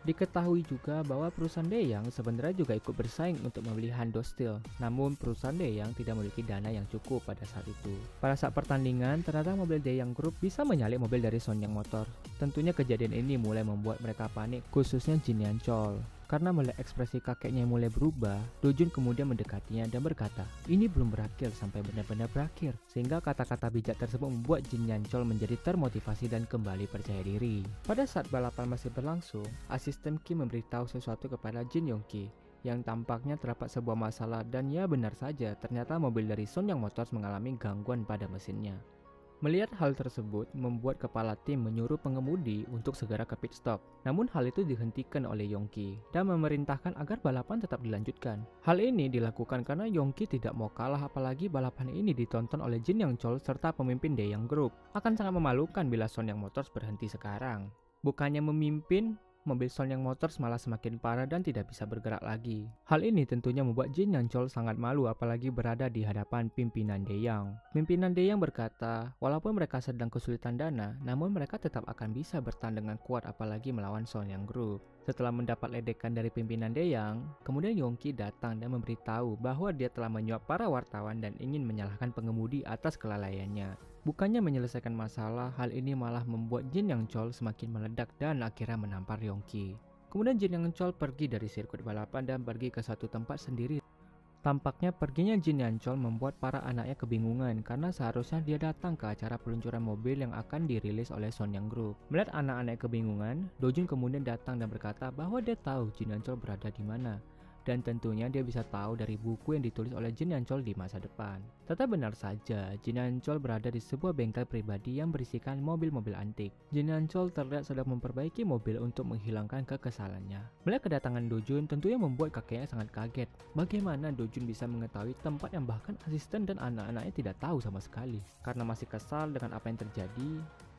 Diketahui juga bahwa perusahaan Daeyang sebenarnya juga ikut bersaing untuk membeli Hando Steel, namun perusahaan Daeyang tidak memiliki dana yang cukup pada saat itu. Pada saat pertandingan, ternyata mobil Daeyang Group bisa menyalip mobil dari Sonyang Motor. Tentunya kejadian ini mulai membuat mereka panik, khususnya Jin Yanchol. Karena melihat ekspresi kakeknya yang mulai berubah, Dojun kemudian mendekatinya dan berkata, "Ini belum berakhir sampai benar-benar berakhir." Sehingga kata-kata bijak tersebut membuat Jin Yanchol menjadi termotivasi dan kembali percaya diri. Pada saat balapan masih berlangsung, asisten Kim memberitahu sesuatu kepada Jin Yong-ki yang tampaknya terdapat sebuah masalah dan ya benar saja, ternyata mobil dari Sonyang Motors mengalami gangguan pada mesinnya. Melihat hal tersebut membuat kepala tim menyuruh pengemudi untuk segera ke pit stop. Namun hal itu dihentikan oleh Yongki dan memerintahkan agar balapan tetap dilanjutkan. Hal ini dilakukan karena Yongki tidak mau kalah, apalagi balapan ini ditonton oleh Jin Yanchol serta pemimpin Daeyang Group. Akan sangat memalukan bila Sonyang Motors berhenti sekarang. Bukannya memimpin, mobil Sonyang Motors malah semakin parah dan tidak bisa bergerak lagi. Hal ini tentunya membuat Jin Yanchol sangat malu apalagi berada di hadapan pimpinan Daeyang. Pimpinan Daeyang berkata, walaupun mereka sedang kesulitan dana, namun mereka tetap akan bisa bertahan dengan kuat apalagi melawan Sonyang Group. Setelah mendapat ledekan dari pimpinan Daeyang, kemudian Yongki datang dan memberitahu bahwa dia telah menyuap para wartawan dan ingin menyalahkan pengemudi atas kelalaiannya. Bukannya menyelesaikan masalah, hal ini malah membuat Jin Yanchol semakin meledak dan akhirnya menampar Yongki. Kemudian Jin Yanchol pergi dari sirkuit balapan dan pergi ke satu tempat sendiri. Tampaknya perginya Jin Yanchol membuat para anaknya kebingungan karena seharusnya dia datang ke acara peluncuran mobil yang akan dirilis oleh Sonyang Group. Melihat anak-anak kebingungan, Dojun kemudian datang dan berkata bahwa dia tahu Jin Yanchol berada di mana. Dan tentunya dia bisa tahu dari buku yang ditulis oleh Jin Yanchol di masa depan. Ternyata benar saja, Jin Yanchol berada di sebuah bengkel pribadi yang berisikan mobil-mobil antik. Jin Yanchol terlihat sedang memperbaiki mobil untuk menghilangkan kekesalannya. Melihat kedatangan Dojun tentunya membuat kakeknya sangat kaget. Bagaimana Dojun bisa mengetahui tempat yang bahkan asisten dan anak-anaknya tidak tahu sama sekali. Karena masih kesal dengan apa yang terjadi,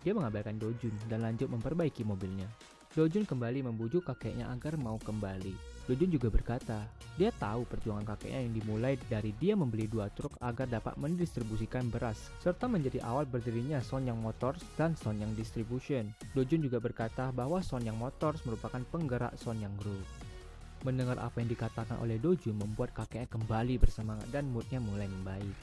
dia mengabaikan Dojun dan lanjut memperbaiki mobilnya. Dojun kembali membujuk kakeknya agar mau kembali. Dojun juga berkata, dia tahu perjuangan kakeknya yang dimulai dari dia membeli 2 truk agar dapat mendistribusikan beras, serta menjadi awal berdirinya Sonyang Motors dan Sonyang Distribution. Dojun juga berkata bahwa Sonyang Motors merupakan penggerak Sonyang Group. Mendengar apa yang dikatakan oleh Dojun membuat kakeknya kembali bersemangat dan moodnya mulai membaik.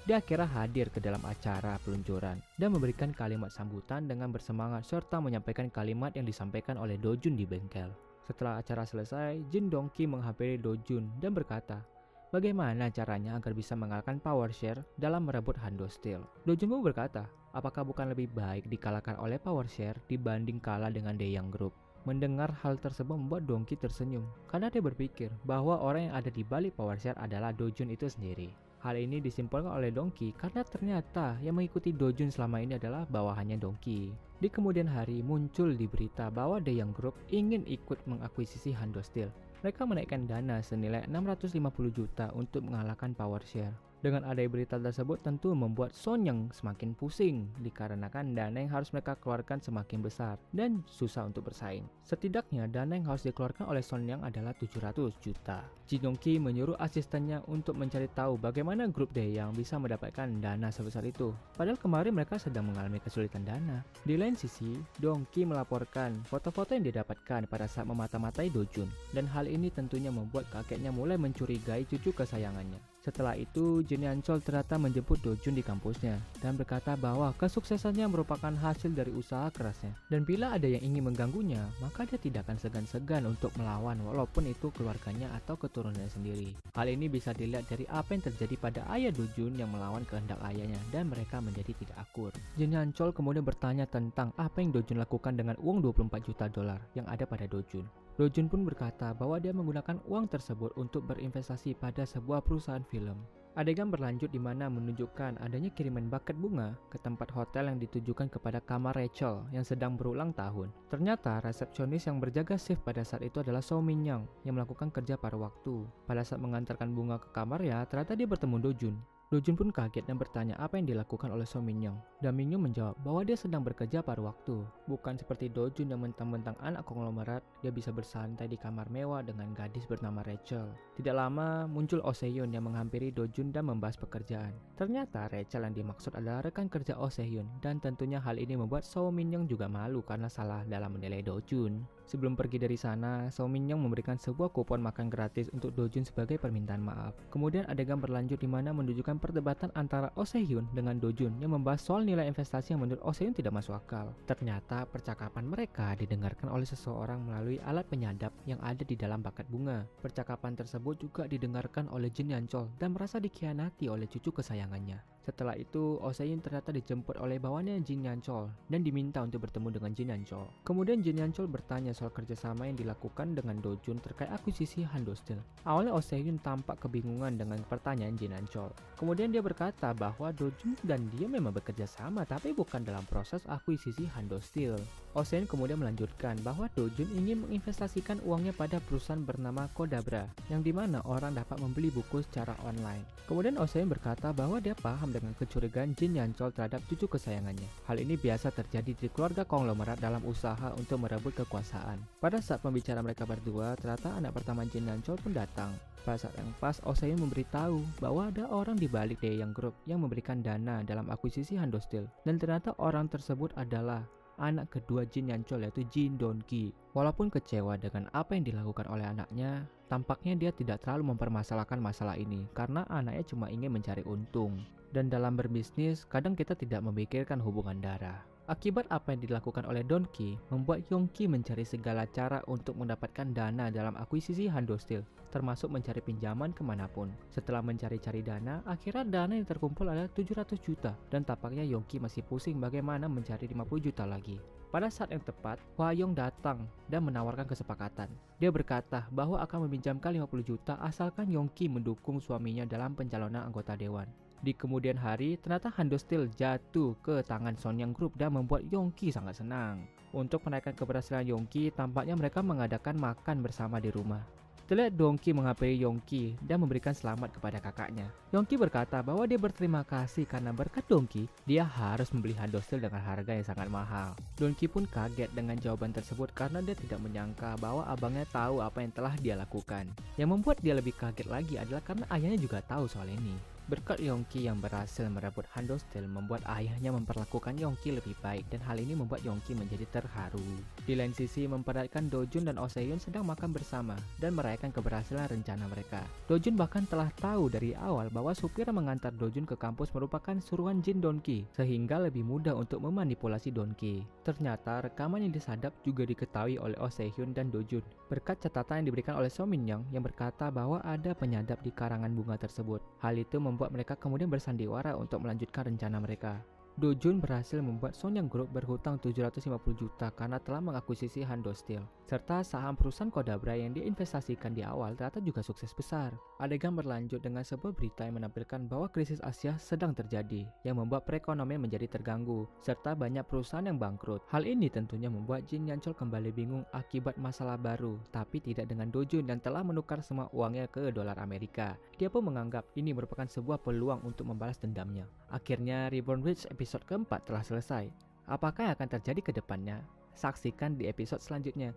Dia akhirnya hadir ke dalam acara peluncuran dan memberikan kalimat sambutan dengan bersemangat serta menyampaikan kalimat yang disampaikan oleh Dojun di bengkel. Setelah acara selesai, Jin Dongki menghampiri Dojun dan berkata, bagaimana caranya agar bisa mengalahkan PowerShare dalam merebut Hando Steel. Dojun pun berkata, apakah bukan lebih baik dikalahkan oleh PowerShare dibanding kalah dengan Daeyang Group? Mendengar hal tersebut membuat Dongki tersenyum karena dia berpikir bahwa orang yang ada di balik PowerShare adalah Dojun itu sendiri. Hal ini disimpulkan oleh Dongki karena ternyata yang mengikuti Dojun selama ini adalah bawahannya Dongki. Di kemudian hari muncul di berita bahwa Daeyang Group ingin ikut mengakuisisi Hando Steel. Mereka menaikkan dana senilai 650 juta untuk mengalahkan PowerShare. Dengan adanya berita tersebut tentu membuat Sonyang semakin pusing dikarenakan dana yang harus mereka keluarkan semakin besar dan susah untuk bersaing. Setidaknya dana yang harus dikeluarkan oleh Sonyang adalah 700 juta. Jin Dongki menyuruh asistennya untuk mencari tahu bagaimana grup Daeyang bisa mendapatkan dana sebesar itu. Padahal kemarin mereka sedang mengalami kesulitan dana. Di lain sisi, Dongki melaporkan foto-foto yang didapatkan pada saat memata-matai Dojun. Dan hal ini tentunya membuat kakeknya mulai mencurigai cucu kesayangannya. Setelah itu, Jin Yanchol ternyata menjemput Dojun di kampusnya dan berkata bahwa kesuksesannya merupakan hasil dari usaha kerasnya. Dan bila ada yang ingin mengganggunya, maka dia tidak akan segan-segan untuk melawan walaupun itu keluarganya atau keturunannya sendiri. Hal ini bisa dilihat dari apa yang terjadi pada ayah Dojun yang melawan kehendak ayahnya dan mereka menjadi tidak akur. Jin Yanchol kemudian bertanya tentang apa yang Dojun lakukan dengan uang 24 juta dolar yang ada pada Dojun. Dojun pun berkata bahwa dia menggunakan uang tersebut untuk berinvestasi pada sebuah perusahaan film. Adegan berlanjut di mana menunjukkan adanya kiriman buket bunga ke tempat hotel yang ditujukan kepada kamar Rachel yang sedang berulang tahun. Ternyata resepsionis yang berjaga shift pada saat itu adalah So Min Young yang melakukan kerja pada waktu. Pada saat mengantarkan bunga ke kamarnya, ternyata dia bertemu Do Jun. Do Jun pun kaget dan bertanya apa yang dilakukan oleh So Min Young. Dan Min Young menjawab bahwa dia sedang bekerja pada waktu. Bukan seperti Do Jun yang mentang-mentang anak konglomerat, dia bisa bersantai di kamar mewah dengan gadis bernama Rachel. Tidak lama muncul Oh Se-hyun yang menghampiri Do Jun dan membahas pekerjaan. Ternyata Rachel yang dimaksud adalah rekan kerja Oh Se-hyun, dan tentunya hal ini membuat So Min Young juga malu karena salah dalam menilai Do Jun. Sebelum pergi dari sana, So Min Young memberikan sebuah kupon makan gratis untuk Do Jun sebagai permintaan maaf. Kemudian adegan berlanjut di mana menunjukkan perdebatan antara Oh Se-hyun dengan Do Jun yang membahas soal nilai investasi yang menurut Oh Se-hyun tidak masuk akal. Ternyata percakapan mereka didengarkan oleh seseorang melalui alat penyadap yang ada di dalam buket bunga. Percakapan tersebut juga didengarkan oleh Jin Yan-chol dan merasa dikhianati oleh cucu kesayangannya. Setelah itu, Oh Se-hyun ternyata dijemput oleh bawahannya Jin Yan-chol dan diminta untuk bertemu dengan Jin Yan-chol. Kemudian Jin Yan-chol bertanya soal kerjasama yang dilakukan dengan Do Jun terkait akuisisi Hando Steel. Awalnya Oh Se-hyun tampak kebingungan dengan pertanyaan Jin Yan-chol. Kemudian dia berkata bahwa Do Jun dan dia memang bekerja sama tapi bukan dalam proses akuisisi Hando Steel. Oh Se-hyun kemudian melanjutkan bahwa Do Jun ingin menginvestasikan uangnya pada perusahaan bernama Kodabra yang dimana orang dapat membeli buku secara online. Kemudian Oh Se-hyun berkata bahwa dia paham dengan kecurigaan Jin Yan-chol terhadap cucu kesayangannya. Hal ini biasa terjadi di keluarga konglomerat dalam usaha untuk merebut kekuasaan. Pada saat pembicaraan mereka berdua, ternyata anak pertama Jin Yan-chol pun datang. Pada saat yang pas, Oh Se-hyun memberitahu bahwa ada orang di balik Daeyang Group yang memberikan dana dalam akuisisi Hando Steel. Dan ternyata orang tersebut adalah anak kedua Jin Yan-chol yaitu Jin Dong-ki. Walaupun kecewa dengan apa yang dilakukan oleh anaknya, tampaknya dia tidak terlalu mempermasalahkan masalah ini karena anaknya cuma ingin mencari untung. Dan dalam berbisnis, kadang kita tidak memikirkan hubungan darah. Akibat apa yang dilakukan oleh Dong-ki membuat Yong-ki mencari segala cara untuk mendapatkan dana dalam akuisisi Hando Steel, termasuk mencari pinjaman kemanapun. Setelah mencari-cari dana, akhirnya dana yang terkumpul adalah 700 juta dan tampaknya Yong-ki masih pusing bagaimana mencari 50 juta lagi. Pada saat yang tepat, Hwa Yong datang dan menawarkan kesepakatan. Dia berkata bahwa akan meminjamkan 50 juta asalkan Yong-ki mendukung suaminya dalam pencalonan anggota dewan. Di kemudian hari, ternyata Hando Steel jatuh ke tangan Sonyang Group dan membuat Yong-ki sangat senang. Untuk menaikkan keberhasilan Yong-ki, tampaknya mereka mengadakan makan bersama di rumah. Terlihat Dong-ki menghampiri Yong-ki dan memberikan selamat kepada kakaknya. Yong-ki berkata bahwa dia berterima kasih karena berkat Dong-ki, dia harus membeli Hando Steel dengan harga yang sangat mahal. Dong-ki pun kaget dengan jawaban tersebut karena dia tidak menyangka bahwa abangnya tahu apa yang telah dia lakukan. Yang membuat dia lebih kaget lagi adalah karena ayahnya juga tahu soal ini. Berkat Yong-ki yang berhasil merebut Hando Steel membuat ayahnya memperlakukan Yong-ki lebih baik dan hal ini membuat Yong-ki menjadi terharu. Di lain sisi, memperhatikan Do Jun dan Oh Se-hyun sedang makan bersama dan merayakan keberhasilan rencana mereka. Do Jun bahkan telah tahu dari awal bahwa supir yang mengantar Do Jun ke kampus merupakan suruhan Jin Dong-ki sehingga lebih mudah untuk memanipulasi Dong-ki. Ternyata rekaman yang disadap juga diketahui oleh Oh Se-hyun dan Do Jun berkat catatan yang diberikan oleh So Min Young yang berkata bahwa ada penyadap di karangan bunga tersebut. Hal itu membuat mereka kemudian bersandiwara untuk melanjutkan rencana mereka. Do Jun berhasil membuat Sonyang Group berhutang 750 juta karena telah mengakuisisi Hando Steel, serta saham perusahaan Kodabra yang diinvestasikan di awal ternyata juga sukses besar. Adegan berlanjut dengan sebuah berita yang menampilkan bahwa krisis Asia sedang terjadi, yang membuat perekonomian menjadi terganggu, serta banyak perusahaan yang bangkrut. Hal ini tentunya membuat Jin Yan-chol kembali bingung akibat masalah baru, tapi tidak dengan Do Jun yang telah menukar semua uangnya ke dolar Amerika. Dia pun menganggap ini merupakan sebuah peluang untuk membalas dendamnya. Akhirnya, Reborn Rich episode keempat telah selesai. Apakah yang akan terjadi ke depannya? Saksikan di episode selanjutnya.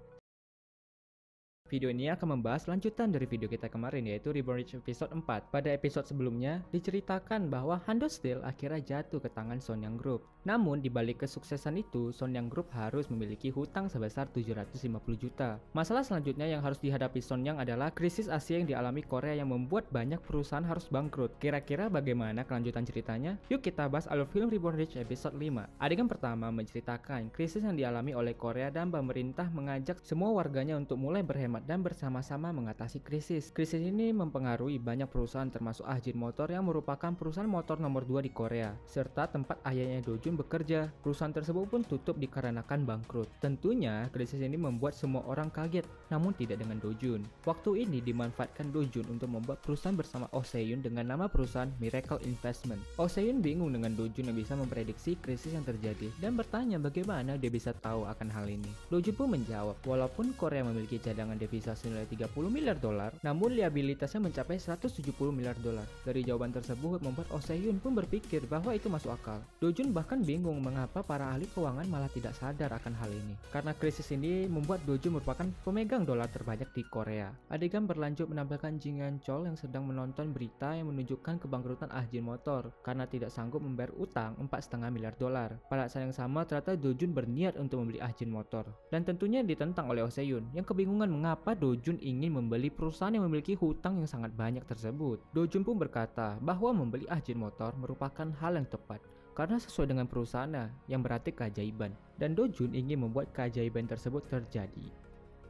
Video ini akan membahas lanjutan dari video kita kemarin yaitu Reborn Rich episode 4. Pada episode sebelumnya diceritakan bahwa Hando Steel akhirnya jatuh ke tangan Sonyang Group. Namun di balik kesuksesan itu, Sonyang Group harus memiliki hutang sebesar 750 juta. Masalah selanjutnya yang harus dihadapi Sonyang adalah krisis Asia yang dialami Korea yang membuat banyak perusahaan harus bangkrut. Kira-kira bagaimana kelanjutan ceritanya? Yuk kita bahas alur film Reborn Rich episode 5. Adegan pertama menceritakan krisis yang dialami oleh Korea dan pemerintah mengajak semua warganya untuk mulai berhemat selamat dan bersama-sama mengatasi krisis. Krisis ini mempengaruhi banyak perusahaan termasuk Ajin Motor yang merupakan perusahaan motor nomor 2 di Korea, serta tempat ayahnya Dojun bekerja. Perusahaan tersebut pun tutup dikarenakan bangkrut. Tentunya, krisis ini membuat semua orang kaget, namun tidak dengan Dojun. Waktu ini dimanfaatkan Dojun untuk membuat perusahaan bersama Oh Se-yoon dengan nama perusahaan Miracle Investment. Oh Se-yoon bingung dengan Dojun yang bisa memprediksi krisis yang terjadi dan bertanya bagaimana dia bisa tahu akan hal ini. Dojun pun menjawab, walaupun Korea memiliki cadangan devisa senilai 30 miliar dolar, namun liabilitasnya mencapai 170 miliar dolar. Dari jawaban tersebut membuat Oh Se-yoon pun berpikir bahwa itu masuk akal. Dojun bahkan bingung mengapa para ahli keuangan malah tidak sadar akan hal ini. Karena krisis ini membuat Dojun merupakan pemegang dolar terbanyak di Korea. Adegan berlanjut menampilkan Jin Yeon-chol yang sedang menonton berita yang menunjukkan kebangkrutan Ajin Motor karena tidak sanggup membayar utang 4,5 miliar dolar. Pada saat yang sama ternyata Dojun berniat untuk membeli Ajin Motor dan tentunya ditentang oleh Oh Se-yoon yang kebingungan mengapa Dojun ingin membeli perusahaan yang memiliki hutang yang sangat banyak tersebut. Dojun pun berkata bahwa membeli Ajin Motor merupakan hal yang tepat karena sesuai dengan perusahaannya yang berarti keajaiban, dan Dojun ingin membuat keajaiban tersebut terjadi.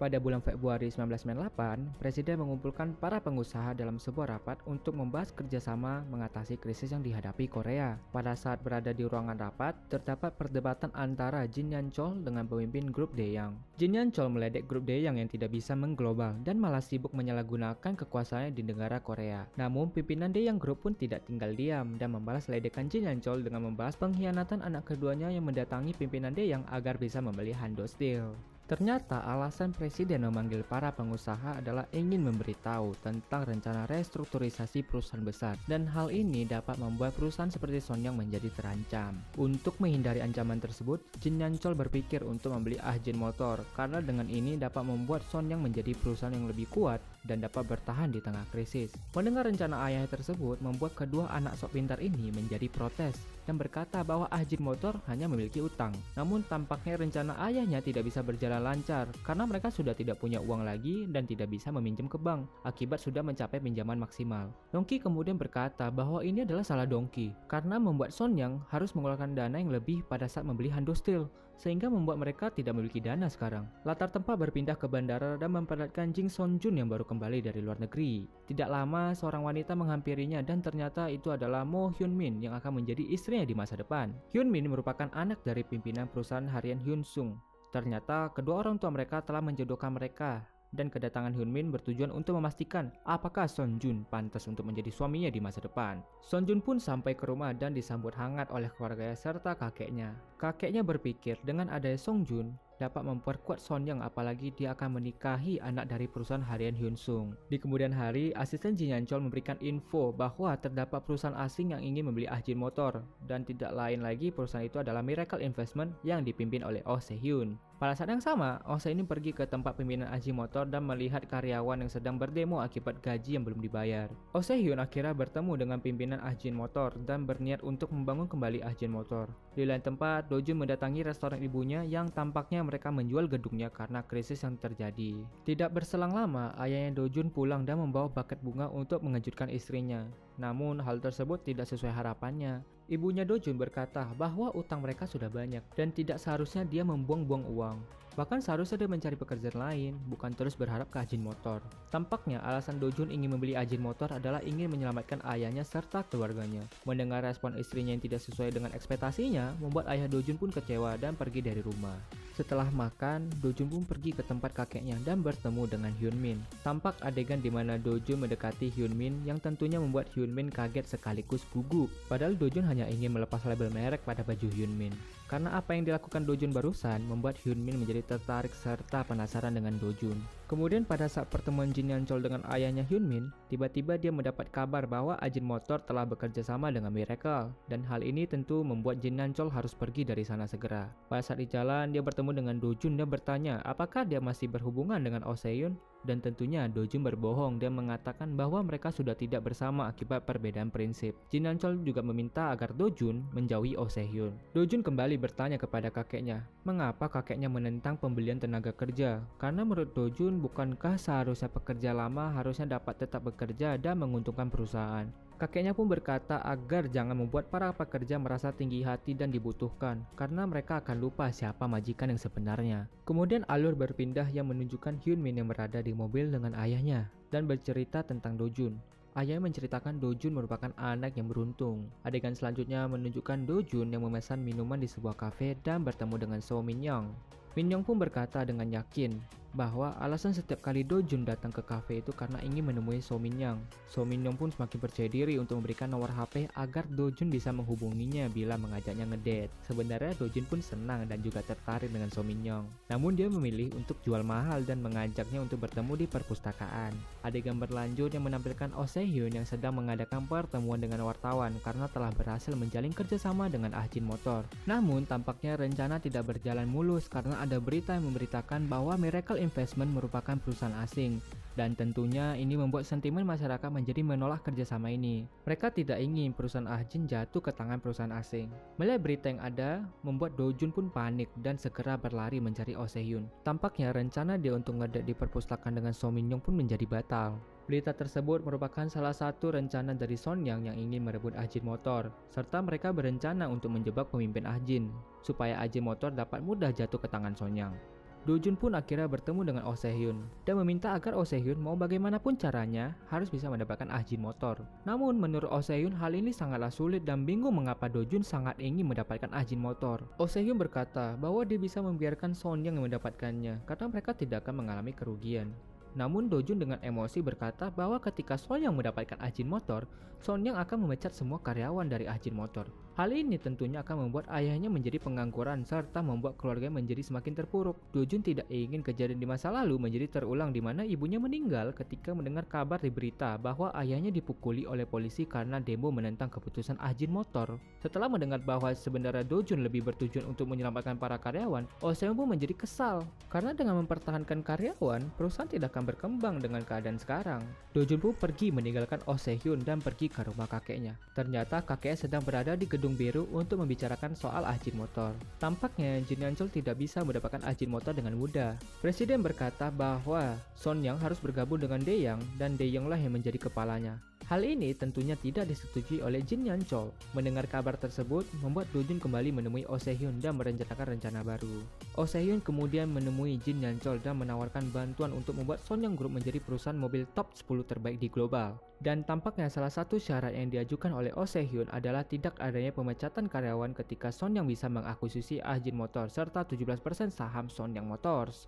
Pada bulan Februari 1998, Presiden mengumpulkan para pengusaha dalam sebuah rapat untuk membahas kerjasama mengatasi krisis yang dihadapi Korea. Pada saat berada di ruangan rapat, terdapat perdebatan antara Jin Yeon-chol dengan pemimpin grup Daewoo. Jin Yeon-chol meledek grup Daewoo yang tidak bisa mengglobal dan malah sibuk menyalahgunakan kekuasaannya di negara Korea. Namun, pimpinan Daewoo Group pun tidak tinggal diam dan membalas ledekan Jin Yeon-chol dengan membahas pengkhianatan anak keduanya yang mendatangi pimpinan Daewoo agar bisa membeli Hando Steel. Ternyata alasan Presiden memanggil para pengusaha adalah ingin memberitahu tentang rencana restrukturisasi perusahaan besar, dan hal ini dapat membuat perusahaan seperti Sonyang menjadi terancam. Untuk menghindari ancaman tersebut, Jin Yeon-chol berpikir untuk membeli Ajin Motor karena dengan ini dapat membuat Sonyang menjadi perusahaan yang lebih kuat dan dapat bertahan di tengah krisis. Mendengar rencana ayahnya tersebut membuat kedua anak sok pintar ini menjadi protes dan berkata bahwa Ajin Motor hanya memiliki utang. Namun tampaknya rencana ayahnya tidak bisa berjalan lancar karena mereka sudah tidak punya uang lagi dan tidak bisa meminjam ke bank akibat sudah mencapai pinjaman maksimal. Dongki kemudian berkata bahwa ini adalah salah Dongki karena membuat Sonyang harus mengeluarkan dana yang lebih pada saat membeli Hando Steel, sehingga membuat mereka tidak memiliki dana sekarang. Latar tempat berpindah ke bandara dan memperlihatkan Jin Seon-jun yang baru kembali dari luar negeri. Tidak lama seorang wanita menghampirinya dan ternyata itu adalah Mo Hyun-min yang akan menjadi istrinya di masa depan. Hyun-min merupakan anak dari pimpinan perusahaan harian Hyun-sung. Ternyata kedua orang tua mereka telah menjodohkan mereka, dan kedatangan Hyun-min bertujuan untuk memastikan apakah Seon-jun pantas untuk menjadi suaminya di masa depan. Seon-jun pun sampai ke rumah dan disambut hangat oleh keluarganya serta kakeknya. Kakeknya berpikir dengan adanya Seon-jun dapat memperkuat Sonyang apalagi dia akan menikahi anak dari perusahaan harian Hyun-sung. Di kemudian hari, asisten Jin Yeon-chol memberikan info bahwa terdapat perusahaan asing yang ingin membeli Ajin Motor, dan tidak lain lagi perusahaan itu adalah Miracle Investment yang dipimpin oleh Oh Se-hyun. Pada saat yang sama, Oh Se-hyun pergi ke tempat pimpinan Ajin Motor dan melihat karyawan yang sedang berdemo akibat gaji yang belum dibayar. Oh Se-hyun akhirnya bertemu dengan pimpinan Ajin Motor dan berniat untuk membangun kembali Ajin Motor. Di lain tempat, Dojun mendatangi restoran ibunya yang tampaknya mereka menjual gedungnya karena krisis yang terjadi. Tidak berselang lama, ayahnya Dojun pulang dan membawa buket bunga untuk mengejutkan istrinya. Namun, hal tersebut tidak sesuai harapannya. Ibunya Dojun berkata bahwa utang mereka sudah banyak dan tidak seharusnya dia membuang-buang uang. Bahkan seharusnya dia mencari pekerjaan lain, bukan terus berharap ke Ajin Motor. Tampaknya alasan Dojun ingin membeli Ajin Motor adalah ingin menyelamatkan ayahnya serta keluarganya. Mendengar respon istrinya yang tidak sesuai dengan ekspektasinya, membuat ayah Dojun pun kecewa dan pergi dari rumah. Setelah makan, Dojun pun pergi ke tempat kakeknya dan bertemu dengan Hyun-min. Tampak adegan di mana Dojun mendekati Hyun-min yang tentunya membuat Hyun-min kaget sekaligus gugup. Padahal Dojun hanya ingin melepas label merek pada baju Hyun-min. Karena apa yang dilakukan Dojun barusan membuat Hyun-min menjadi tertarik serta penasaran dengan Dojun. Kemudian pada saat pertemuan Jin Yeon-chol dengan ayahnya Hyun-min, tiba-tiba dia mendapat kabar bahwa Ajin Motor telah bekerja sama dengan Miracle, dan hal ini tentu membuat Jin Yeon-chol harus pergi dari sana segera. Pada saat di jalan, dia bertemu dengan Dojun dan bertanya apakah dia masih berhubungan dengan Oh Se-hyun, dan tentunya Dojun berbohong dan mengatakan bahwa mereka sudah tidak bersama akibat perbedaan prinsip. Jin Yeon-chol juga meminta agar Dojun menjauhi Oh Se-hyun. Dojun kembali bertanya kepada kakeknya, mengapa kakeknya menentang pembelian tenaga kerja? Karena menurut Dojun, bukankah seharusnya pekerja lama harusnya dapat tetap bekerja dan menguntungkan perusahaan? Kakeknya pun berkata agar jangan membuat para pekerja merasa tinggi hati dan dibutuhkan, karena mereka akan lupa siapa majikan yang sebenarnya. Kemudian alur berpindah yang menunjukkan Hyun Min yang berada di mobil dengan ayahnya, dan bercerita tentang Dojun. Ayahnya menceritakan Dojun merupakan anak yang beruntung. Adegan selanjutnya menunjukkan Dojun yang memesan minuman di sebuah kafe dan bertemu dengan So Min Young. Min Young pun berkata dengan yakin bahwa alasan setiap kali Dojun datang ke kafe itu karena ingin menemui So Min Young. So Min Young pun semakin percaya diri untuk memberikan nomor HP agar Dojun bisa menghubunginya bila mengajaknya ngedate. Sebenarnya Dojun pun senang dan juga tertarik dengan So Min Young. Namun dia memilih untuk jual mahal dan mengajaknya untuk bertemu di perpustakaan. Adegan berlanjut yang menampilkan Oh Se-hyun yang sedang mengadakan pertemuan dengan wartawan karena telah berhasil menjalin kerjasama dengan Ahjin Motor. Namun tampaknya rencana tidak berjalan mulus karena ada berita yang memberitakan bahwa Miracle Investment merupakan perusahaan asing, dan tentunya ini membuat sentimen masyarakat menjadi menolak kerjasama ini. Mereka tidak ingin perusahaan Ahjin jatuh ke tangan perusahaan asing. Melihat berita yang ada, membuat Dojun pun panik dan segera berlari mencari Oh Se-hyun. Tampaknya rencana dia untuk ngedate di perpustakaan dengan So Min Young pun menjadi batal. Berita tersebut merupakan salah satu rencana dari Son Yang yang ingin merebut Ahjin Motor, serta mereka berencana untuk menjebak pemimpin Ahjin, supaya Ahjin Motor dapat mudah jatuh ke tangan Son Yang. Dojun pun akhirnya bertemu dengan Oh Se-hyun dan meminta agar Oh Se-hyun mau bagaimanapun caranya harus bisa mendapatkan Ahjin Motor. Namun menurut Oh Se-hyun hal ini sangatlah sulit dan bingung mengapa Dojun sangat ingin mendapatkan Ahjin Motor. Oh Se-hyun berkata bahwa dia bisa membiarkan Son Yang mendapatkannya karena mereka tidak akan mengalami kerugian. Namun Dojun dengan emosi berkata bahwa ketika Son Yang mendapatkan Ahjin Motor, Son Yang akan memecat semua karyawan dari Ahjin Motor. Hal ini tentunya akan membuat ayahnya menjadi pengangguran serta membuat keluarganya menjadi semakin terpuruk. Dojun tidak ingin kejadian di masa lalu menjadi terulang di mana ibunya meninggal ketika mendengar kabar di berita bahwa ayahnya dipukuli oleh polisi karena demo menentang keputusan Ahjin Motor. Setelah mendengar bahwa sebenarnya Dojun lebih bertujuan untuk menyelamatkan para karyawan, Oh Se-hyun pun menjadi kesal karena dengan mempertahankan karyawan, perusahaan tidak akan berkembang dengan keadaan sekarang. Dojun pun pergi meninggalkan Oh Se-hyun dan pergi ke rumah kakeknya. Ternyata kakeknya sedang berada di gedung biru untuk membicarakan soal Ahjin Motor. Tampaknya Jin Yeon-chul tidak bisa mendapatkan Ahjin Motor dengan mudah. Presiden berkata bahwa Son Yang harus bergabung dengan Dae Young dan Dae Young lah yang menjadi kepalanya. Hal ini tentunya tidak disetujui oleh Jin Yeon-chul. Mendengar kabar tersebut membuat Dojun kembali menemui Oh Se-hyun dan merencanakan rencana baru. Oh Se-hyun kemudian menemui Jin Yeon-chul dan menawarkan bantuan untuk membuat Son Yang Group menjadi perusahaan mobil top 10 terbaik di global. Dan tampaknya salah satu syarat yang diajukan oleh Oh Se-hyun adalah tidak adanya pemecatan karyawan ketika Son Yang bisa mengakuisisi Ahjin Motor serta 17% saham Son Yang Motors.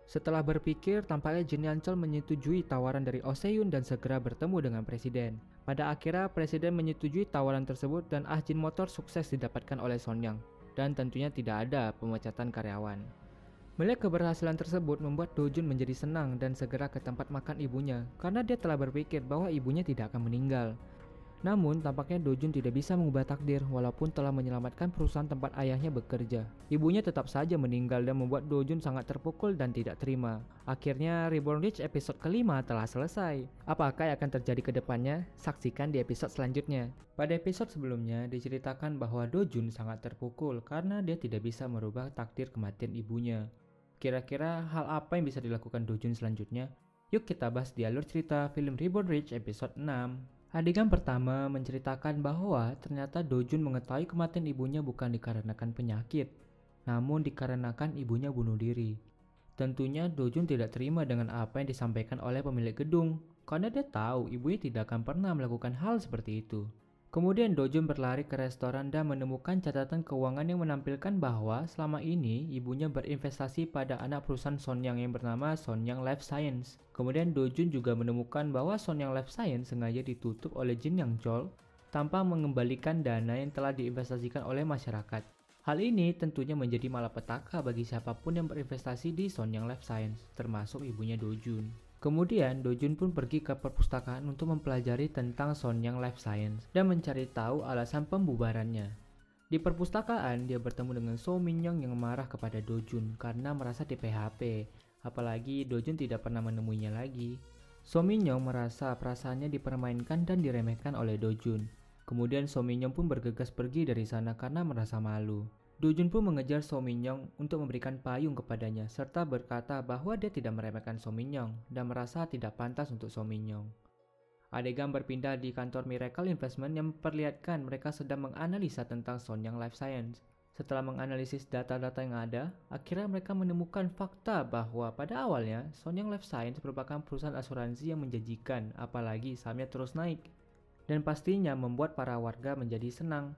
Setelah berpikir, tampaknya Jin Yeon-chul menyetujui tawaran dari Oh Se-hyun dan segera bertemu dengan presiden. Pada akhirnya, presiden menyetujui tawaran tersebut dan Ahjin Motor sukses didapatkan oleh Son Yang. Dan tentunya tidak ada pemecatan karyawan. Melihat keberhasilan tersebut membuat Dojun menjadi senang dan segera ke tempat makan ibunya karena dia telah berpikir bahwa ibunya tidak akan meninggal. Namun, tampaknya Dojun tidak bisa mengubah takdir walaupun telah menyelamatkan perusahaan tempat ayahnya bekerja. Ibunya tetap saja meninggal dan membuat Dojun sangat terpukul dan tidak terima. Akhirnya, Reborn Rich episode kelima telah selesai. Apakah yang akan terjadi ke depannya? Saksikan di episode selanjutnya. Pada episode sebelumnya, diceritakan bahwa Dojun sangat terpukul karena dia tidak bisa merubah takdir kematian ibunya. Kira-kira hal apa yang bisa dilakukan Dojun selanjutnya? Yuk kita bahas di alur cerita film Reborn Rich episode 6. Adegan pertama menceritakan bahwa ternyata Dojun mengetahui kematian ibunya bukan dikarenakan penyakit, namun dikarenakan ibunya bunuh diri. Tentunya Dojun tidak terima dengan apa yang disampaikan oleh pemilik gedung, karena dia tahu ibunya tidak akan pernah melakukan hal seperti itu. Kemudian Dojun berlari ke restoran dan menemukan catatan keuangan yang menampilkan bahwa selama ini ibunya berinvestasi pada anak perusahaan Son Yang yang bernama Son Yang Life Science. Kemudian Dojun juga menemukan bahwa Son Yang Life Science sengaja ditutup oleh Jin Yeon-chul tanpa mengembalikan dana yang telah diinvestasikan oleh masyarakat. Hal ini tentunya menjadi malapetaka bagi siapapun yang berinvestasi di Son Yang Life Science, termasuk ibunya Dojun. Kemudian Dojun pun pergi ke perpustakaan untuk mempelajari tentang Son Yang Life Science dan mencari tahu alasan pembubarannya. Di perpustakaan dia bertemu dengan So Min Young yang marah kepada Dojun karena merasa di PHP, apalagi Dojun tidak pernah menemuinya lagi. So Min Young merasa perasaannya dipermainkan dan diremehkan oleh Dojun. Kemudian So Min Young pun bergegas pergi dari sana karena merasa malu. Dojun pun mengejar So Min Young untuk memberikan payung kepadanya serta berkata bahwa dia tidak meremehkan So Min Young dan merasa tidak pantas untuk So Min Young. Adegan berpindah di kantor Miracle Investment yang memperlihatkan mereka sedang menganalisa tentang Sonyang Life Science. Setelah menganalisis data-data yang ada, akhirnya mereka menemukan fakta bahwa pada awalnya Sonyang Life Science merupakan perusahaan asuransi yang menjanjikan, apalagi sahamnya terus naik. Dan pastinya membuat para warga menjadi senang.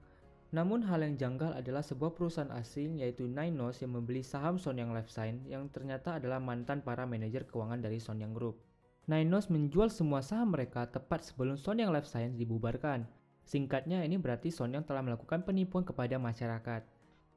Namun hal yang janggal adalah sebuah perusahaan asing yaitu Ninos yang membeli saham Sonyang Life Science yang ternyata adalah mantan para manajer keuangan dari Sonyang Group. Ninos menjual semua saham mereka tepat sebelum Sonyang Life Science dibubarkan. Singkatnya ini berarti Sonyang telah melakukan penipuan kepada masyarakat.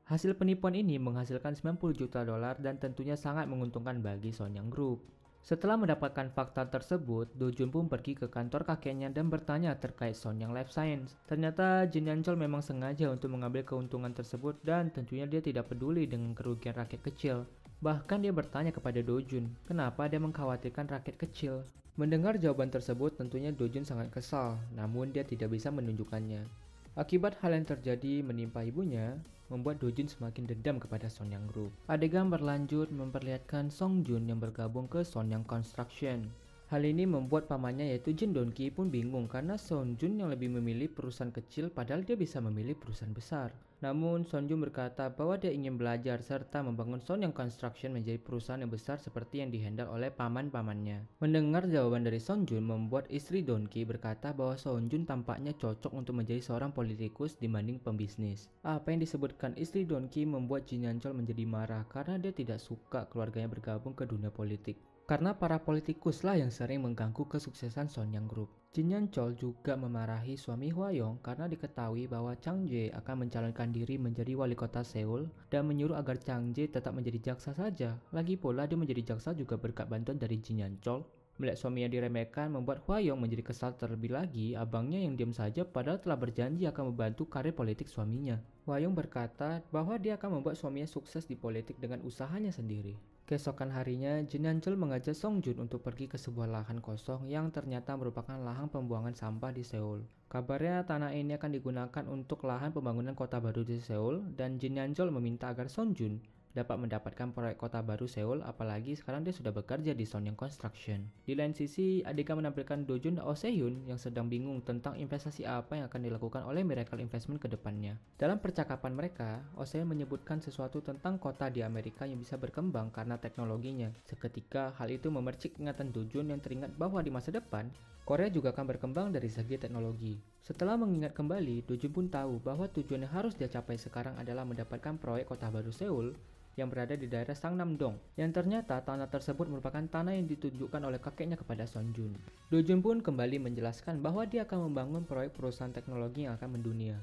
Hasil penipuan ini menghasilkan 90 juta dolar dan tentunya sangat menguntungkan bagi Sonyang Group. Setelah mendapatkan fakta tersebut, Do Jun pun pergi ke kantor kakeknya dan bertanya terkait Sonyang Life Science. Ternyata Jin Yanchol memang sengaja untuk mengambil keuntungan tersebut dan tentunya dia tidak peduli dengan kerugian rakyat kecil. Bahkan dia bertanya kepada Do Jun, kenapa dia mengkhawatirkan rakyat kecil. Mendengar jawaban tersebut tentunya Do Jun sangat kesal, namun dia tidak bisa menunjukkannya. Akibat hal yang terjadi menimpa ibunya, membuat Do Jun semakin dendam kepada Sonyang Group. Adegan berlanjut memperlihatkan Song Jun yang bergabung ke Sonyang Construction. Hal ini membuat pamannya yaitu Jin Donki pun bingung karena Song Jun yang lebih memilih perusahaan kecil padahal dia bisa memilih perusahaan besar. Namun Song Jun berkata bahwa dia ingin belajar serta membangun Sonyang Construction menjadi perusahaan yang besar seperti yang dihandle oleh paman-pamannya. Mendengar jawaban dari Song Jun membuat istri Donki berkata bahwa Song Jun tampaknya cocok untuk menjadi seorang politikus dibanding pembisnis. Apa yang disebutkan istri Donki membuat Jin Yanchol menjadi marah karena dia tidak suka keluarganya bergabung ke dunia politik. Karena para politikuslah yang sering mengganggu kesuksesan Sonyang Group. Jin Yanchol juga memarahi suami Hwayong karena diketahui bahwa Chang Jae akan mencalonkan diri menjadi wali kota Seoul dan menyuruh agar Chang Jae tetap menjadi jaksa saja. Lagi pula dia menjadi jaksa juga berkat bantuan dari Jin Yanchol. Melihat suaminya diremehkan membuat Hwayong menjadi kesal terlebih lagi abangnya yang diam saja padahal telah berjanji akan membantu karir politik suaminya. Hwayong berkata bahwa dia akan membuat suaminya sukses di politik dengan usahanya sendiri. Keesokan harinya, Jin Yanchol mengajak Song Jun untuk pergi ke sebuah lahan kosong yang ternyata merupakan lahan pembuangan sampah di Seoul. Kabarnya tanah ini akan digunakan untuk lahan pembangunan kota baru di Seoul dan Jin Yanchol meminta agar Song Jun dapat mendapatkan proyek kota baru Seoul, apalagi sekarang dia sudah bekerja di Sonyang Construction. Di lain sisi, adegan menampilkan Do Jun dan Oh Se Hyun yang sedang bingung tentang investasi apa yang akan dilakukan oleh Miracle Investment ke depannya. Dalam percakapan mereka, Oh Se Hyun menyebutkan sesuatu tentang kota di Amerika yang bisa berkembang karena teknologinya. Seketika, hal itu memercik ingatan Do Jun yang teringat bahwa di masa depan, Korea juga akan berkembang dari segi teknologi. Setelah mengingat kembali, Do Jun pun tahu bahwa tujuan yang harus dia capai sekarang adalah mendapatkan proyek kota baru Seoul yang berada di daerah Sangnam-dong, yang ternyata tanah tersebut merupakan tanah yang ditunjukkan oleh kakeknya kepada Song Jun. Do Jun pun kembali menjelaskan bahwa dia akan membangun proyek perusahaan teknologi yang akan mendunia.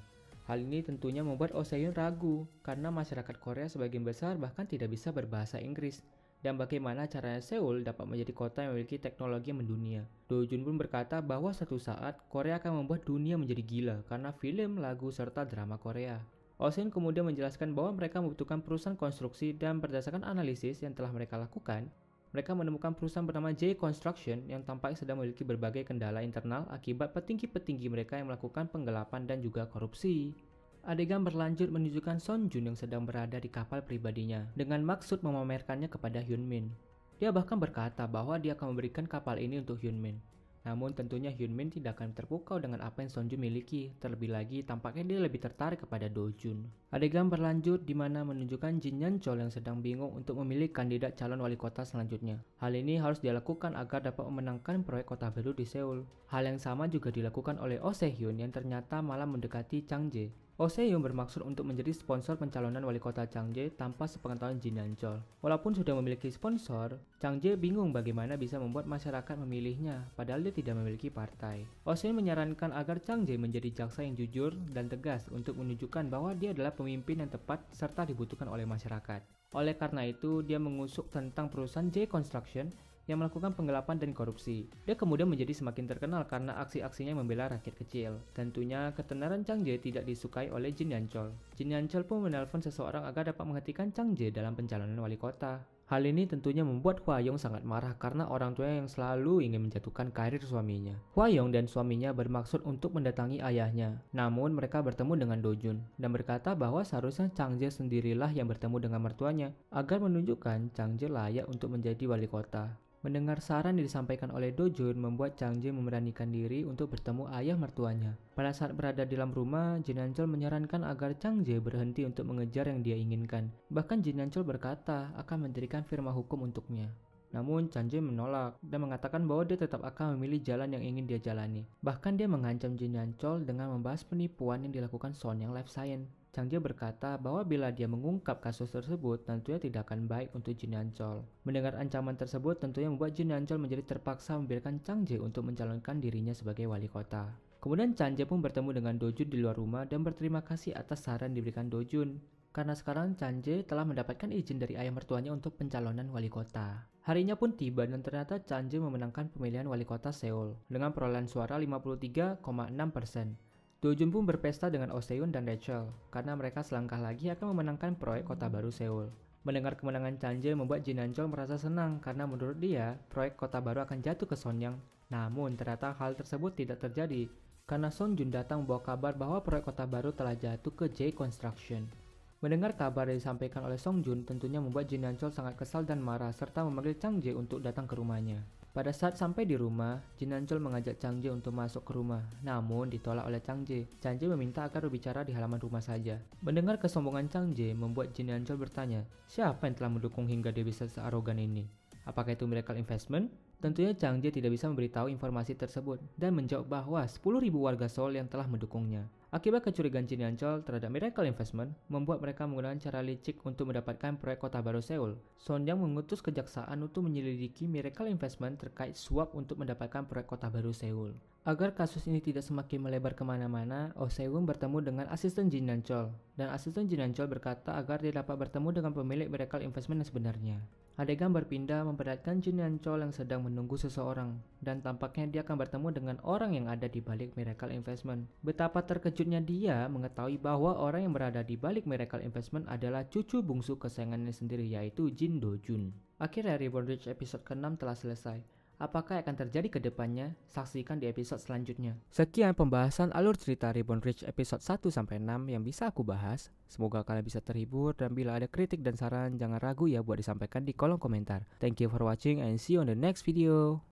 Hal ini tentunya membuat Oh Se Hyun ragu, karena masyarakat Korea sebagian besar bahkan tidak bisa berbahasa Inggris. Dan bagaimana caranya Seoul dapat menjadi kota yang memiliki teknologi yang mendunia. Do Jun pun berkata bahwa suatu saat Korea akan membuat dunia menjadi gila karena film, lagu, serta drama Korea. Oh Se Hyun kemudian menjelaskan bahwa mereka membutuhkan perusahaan konstruksi dan berdasarkan analisis yang telah mereka lakukan, mereka menemukan perusahaan bernama J Construction yang tampaknya sedang memiliki berbagai kendala internal akibat petinggi-petinggi mereka yang melakukan penggelapan dan juga korupsi. Adegan berlanjut menunjukkan Song Jun yang sedang berada di kapal pribadinya dengan maksud memamerkannya kepada Hyun Min. Dia bahkan berkata bahwa dia akan memberikan kapal ini untuk Hyun Min. Namun tentunya Hyun Min tidak akan terpukau dengan apa yang Song Jun miliki, terlebih lagi tampaknya dia lebih tertarik kepada Do Jun. Adegan berlanjut di mana menunjukkan Jin Yanchol yang sedang bingung untuk memilih kandidat calon wali kota selanjutnya. Hal ini harus dilakukan agar dapat memenangkan proyek kota baru di Seoul. Hal yang sama juga dilakukan oleh Oh Se Hyun yang ternyata malah mendekati Chang Jae. Oh Se Hyun bermaksud untuk menjadi sponsor pencalonan wali kota Chang Jae tanpa sepengetahuan Jin Yanchol. Walaupun sudah memiliki sponsor, Chang Jae bingung bagaimana bisa membuat masyarakat memilihnya, padahal dia tidak memiliki partai. Oh Se Hyun menyarankan agar Chang Jae menjadi jaksa yang jujur dan tegas untuk menunjukkan bahwa dia adalah pemimpin yang tepat serta dibutuhkan oleh masyarakat. Oleh karena itu, dia mengusuk tentang perusahaan J Construction yang melakukan penggelapan dan korupsi. Dia kemudian menjadi semakin terkenal karena aksi-aksinya membela rakyat kecil. Tentunya, ketenaran Chang Jae tidak disukai oleh Jin Yanchol. Jin Yanchol pun menelpon seseorang agar dapat menghentikan Chang Jae dalam pencalonan wali kota. Hal ini tentunya membuat Hwayong sangat marah karena orang tuanya yang selalu ingin menjatuhkan karir suaminya. Hwayong dan suaminya bermaksud untuk mendatangi ayahnya. Namun mereka bertemu dengan Do Jun dan berkata bahwa seharusnya Chang Jae sendirilah yang bertemu dengan mertuanya agar menunjukkan Chang Jae layak untuk menjadi wali kota. Mendengar saran yang disampaikan oleh Dojun membuat Chang Jae memberanikan diri untuk bertemu ayah mertuanya. Pada saat berada di dalam rumah, Jin Yanchol menyarankan agar Chang Jae berhenti untuk mengejar yang dia inginkan. Bahkan Jin Yanchol berkata akan mendirikan firma hukum untuknya. Namun Chang Jae menolak dan mengatakan bahwa dia tetap akan memilih jalan yang ingin dia jalani. Bahkan dia mengancam Jin Yanchol dengan membahas penipuan yang dilakukan Sonyang Life Science. Chang Jae berkata bahwa bila dia mengungkap kasus tersebut, tentunya tidak akan baik untuk Jin Yanchol. Mendengar ancaman tersebut tentunya membuat Jin Yanchol menjadi terpaksa membiarkan Chang Jae untuk mencalonkan dirinya sebagai wali kota. Kemudian Chang Jae pun bertemu dengan Dojun di luar rumah dan berterima kasih atas saran diberikan Dojun. Karena sekarang Chang Jae telah mendapatkan izin dari ayah mertuanya untuk pencalonan wali kota. Harinya pun tiba dan ternyata Chang Jae memenangkan pemilihan wali kota Seoul dengan perolehan suara 53,6%. Dojun pun berpesta dengan Oh Se-yoon dan Rachel karena mereka selangkah lagi akan memenangkan proyek kota baru Seoul. Mendengar kemenangan Chang Jae membuat Jin Yanchol merasa senang karena menurut dia proyek kota baru akan jatuh ke Sonyang. Namun ternyata hal tersebut tidak terjadi karena Song Jun datang membawa kabar bahwa proyek kota baru telah jatuh ke J Construction. Mendengar kabar yang disampaikan oleh Song Jun tentunya membuat Jin Yanchol sangat kesal dan marah serta memanggil Chang Jae untuk datang ke rumahnya. Pada saat sampai di rumah, Jin Yanchol mengajak Chang Jae untuk masuk ke rumah, namun ditolak oleh Chang Jae. Chang Jae meminta agar berbicara di halaman rumah saja. Mendengar kesombongan Chang Jae membuat Jin Yanchol bertanya, siapa yang telah mendukung hingga dia bisa searogan ini? Apakah itu Miracle Investment? Tentunya Chang Jae tidak bisa memberitahu informasi tersebut dan menjawab bahwa 10.000 warga Seoul yang telah mendukungnya. Akibat kecurigaan Jin Yanchol terhadap Miracle Investment membuat mereka menggunakan cara licik untuk mendapatkan proyek kota baru Seoul. Sonyang mengutus kejaksaan untuk menyelidiki Miracle Investment terkait suap untuk mendapatkan proyek kota baru Seoul. Agar kasus ini tidak semakin melebar kemana-mana, Oh Se-yoon bertemu dengan asisten Jin Yanchol dan asisten Jin Yanchol berkata agar dia dapat bertemu dengan pemilik Miracle Investment yang sebenarnya. Adegan berpindah memperlihatkan Jin Yanchol yang sedang menunggu seseorang dan tampaknya dia akan bertemu dengan orang yang ada di balik Miracle Investment. Betapa terkejutnya dia mengetahui bahwa orang yang berada di balik Miracle Investment adalah cucu bungsu kesayangannya sendiri yaitu Jin Do-jun. Akhirnya Reborn Bridge episode ke-6 telah selesai. Apakah yang akan terjadi ke depannya? Saksikan di episode selanjutnya. Sekian pembahasan alur cerita Reborn Bridge episode 1-6 yang bisa aku bahas. Semoga kalian bisa terhibur dan bila ada kritik dan saran jangan ragu ya buat disampaikan di kolom komentar. Thank you for watching and see you on the next video.